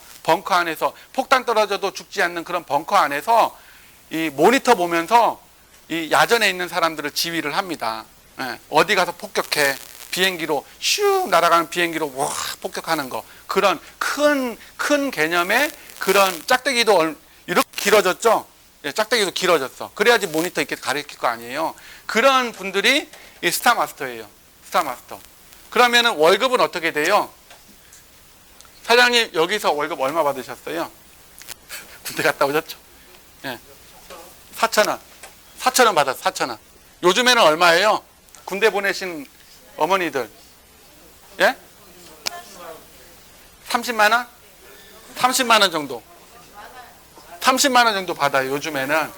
Speaker 2: 폭탄 떨어져도 죽지 않는 그런 벙커 안에서 이 모니터 보면서 이 야전에 있는 사람들을 지휘를 합니다. 예, 어디 가서 폭격해. 비행기로 슉 날아가는 비행기로 와 폭격하는 거. 그런 큰 개념의 그런 짝대기도 이렇게 길어졌죠. 예, 짝대기도 길어졌어. 그래야지 모니터 이렇게 가리킬 거 아니에요. 그런 분들이 이 스타 마스터예요. 스타 마스터. 그러면은 월급은 어떻게 돼요? 사장님 여기서 월급 얼마 받으셨어요? 군대 갔다 오셨죠? 예. 4,000원. 4,000원 받았어. 4,000원. 요즘에는 얼마예요? 군대 보내신 어머니들. 예? 30만 원? 30만 원 정도. 30만 원 정도 받아요. 요즘에는.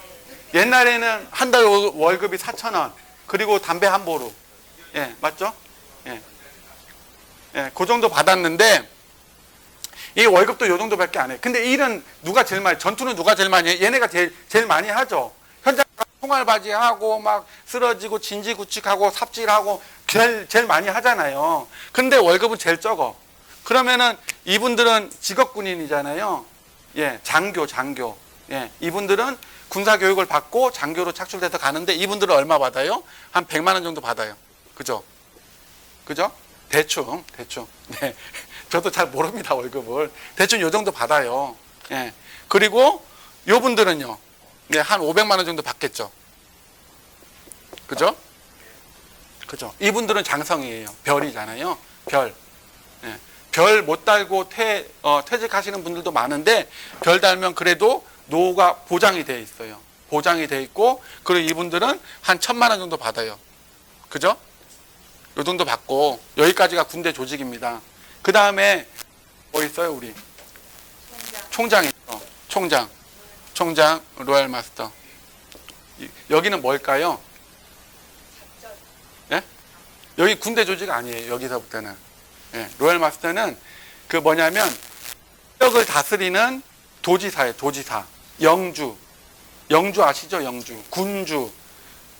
Speaker 2: 옛날에는 한 달 월급이 4,000원. 그리고 담배 한 보루. 예, 맞죠? 예. 예, 그 정도 받았는데 이 월급도 요 정도밖에 안 해. 근데 일은 누가 제일 많이, 전투는 누가 제일 많이 해? 얘네가 제일 많이 하죠. 현장 총알바지하고 막 쓰러지고 진지구칙하고 삽질하고 제일 많이 하잖아요. 근데 월급은 제일 적어. 그러면은 이분들은 직업군인이잖아요. 예, 장교. 예, 이분들은 군사교육을 받고 장교로 착출돼서 가는데 이분들은 얼마 받아요? 한 100만 원 정도 받아요. 그죠? 대충. 네. 저도 잘 모릅니다, 월급을. 대충 요 정도 받아요. 예. 그리고 요 분들은요. 네, 한 500만 원 정도 받겠죠. 그죠? 이분들은 장성이에요. 별이잖아요. 별. 예. 별 못 달고 퇴직하시는 분들도 많은데 별 달면 그래도 노후가 보장이 돼 있어요. 보장이 돼 있고 그리고 이분들은 한 1,000만 원 정도 받아요. 그죠? 요 정도 받고 여기까지가 군대 조직입니다. 그 다음에 뭐 있어요, 우리? 총장 있어. 총장, 로얄 마스터. 여기는 뭘까요? 예? 여기 군대 조직 아니에요. 여기서부터는. 예, 로얄 마스터는 그 뭐냐면 지역을 다스리는 도지사예요. 도지사. 영주 아시죠? 영주. 군주,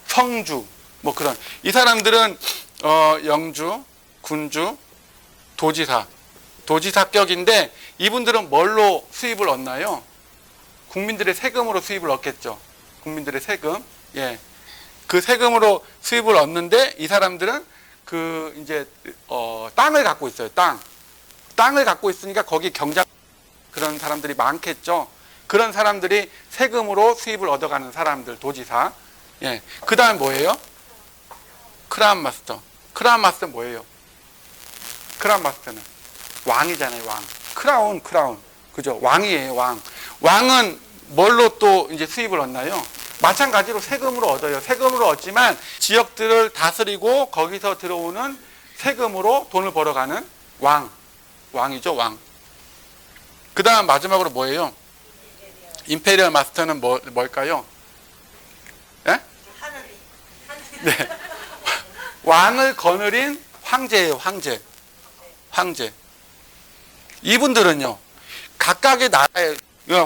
Speaker 2: 성주, 뭐 그런. 이 사람들은 영주, 군주, 도지사격인데 이분들은 뭘로 수입을 얻나요? 국민들의 세금으로 수입을 얻겠죠. 국민들의 세금. 예. 그 세금으로 수입을 얻는데 이 사람들은 그 이제 땅을 갖고 있어요. 땅을 갖고 있으니까 거기 경장 그런 사람들이 많겠죠. 그런 사람들이 세금으로 수입을 얻어가는 사람들, 도지사. 예. 그다음 뭐예요? 크라운 마스터. 크라운 마스터 뭐예요? 크라운 마스터는 왕이잖아요, 왕. 크라운. 그죠? 왕이에요, 왕. 왕은 뭘로 또 이제 수입을 얻나요? 마찬가지로 세금으로 얻어요. 세금으로 얻지만 지역들을 다스리고 거기서 들어오는 세금으로 돈을 벌어가는 왕이죠, 왕. 그 다음 마지막으로 뭐예요? 임페리얼 마스터는 뭘까요? 예? 네. 왕을 거느린 황제예요, 황제. 이분들은요, 각각의 나라의,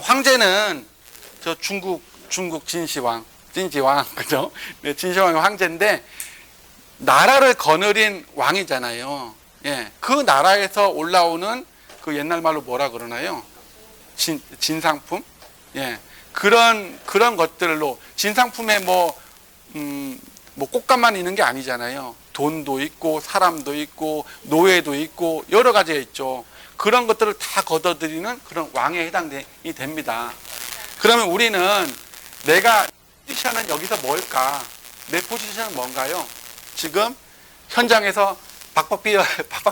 Speaker 2: 황제는 저 중국 진시황, 그죠? 네, 진시황이 황제인데, 나라를 거느린 왕이잖아요. 예. 그 나라에서 올라오는 그 옛날 말로 뭐라 그러나요? 진상품? 예. 그런 것들로, 진상품에 뭐 꽃감만 있는 게 아니잖아요. 돈도 있고, 사람도 있고, 노예도 있고, 여러 가지가 있죠. 그런 것들을 다 걷어들이는 그런 왕에 해당이 됩니다. 그러면 우리는 내가 포지션은 여기서 뭘까? 내 포지션은 뭔가요? 지금 현장에서 박박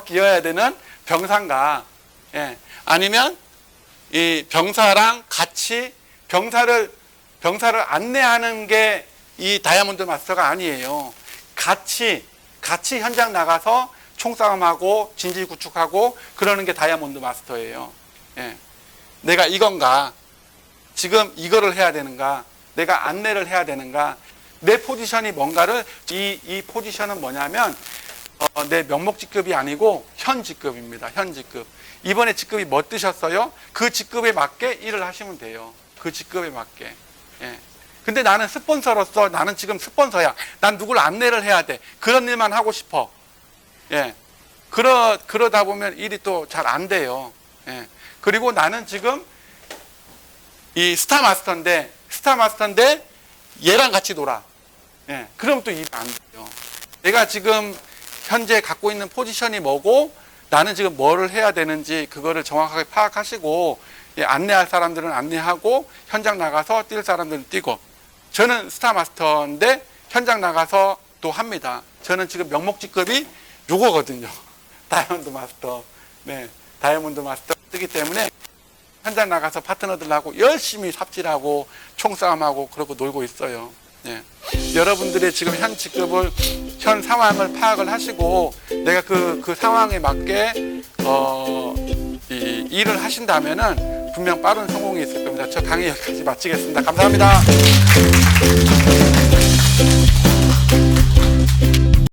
Speaker 2: 기어야 되는 병사인가? 예. 아니면 이 병사랑 같이 병사를 안내하는 게 이 다이아몬드 마스터가 아니에요. 같이 현장 나가서 총싸움하고 진지구축하고 그러는 게 다이아몬드 마스터예요. 예. 내가 이건가? 지금 이거를 해야 되는가? 내가 안내를 해야 되는가? 내 포지션이 뭔가를 이 포지션은 뭐냐면 내 명목 직급이 아니고 현 직급입니다. 현 직급. 이번에 직급이 뭐 뜨셨어요? 그 직급에 맞게 일을 하시면 돼요. 그 직급에 맞게. 예. 근데 나는 스폰서로서 나는 지금 스폰서야. 난 누굴 안내를 해야 돼. 그런 일만 하고 싶어. 예. 그러다 보면 일이 또 잘 안 돼요. 예. 그리고 나는 지금 이 스타 마스터인데 얘랑 같이 놀아. 예. 그럼 또 일이 안 돼요. 내가 지금 현재 갖고 있는 포지션이 뭐고 나는 지금 뭐를 해야 되는지 그거를 정확하게 파악하시고 예, 안내할 사람들은 안내하고 현장 나가서 뛸 사람들은 뛰고 저는 스타 마스터인데 현장 나가서 또 합니다. 저는 지금 명목 직급이 요거거든요. 다이아몬드 마스터. 네, 다이아몬드 마스터 뜨기 때문에 현장 나가서 파트너들하고 열심히 삽질하고 총싸움하고 그러고 놀고 있어요. 예. 여러분들의 지금 현 직급을 현 상황을 파악을 하시고 내가 그 상황에 맞게 이 일을 하신다면은 분명 빠른 성공이 있을 겁니다. 저 강의 여기까지 마치겠습니다. 감사합니다.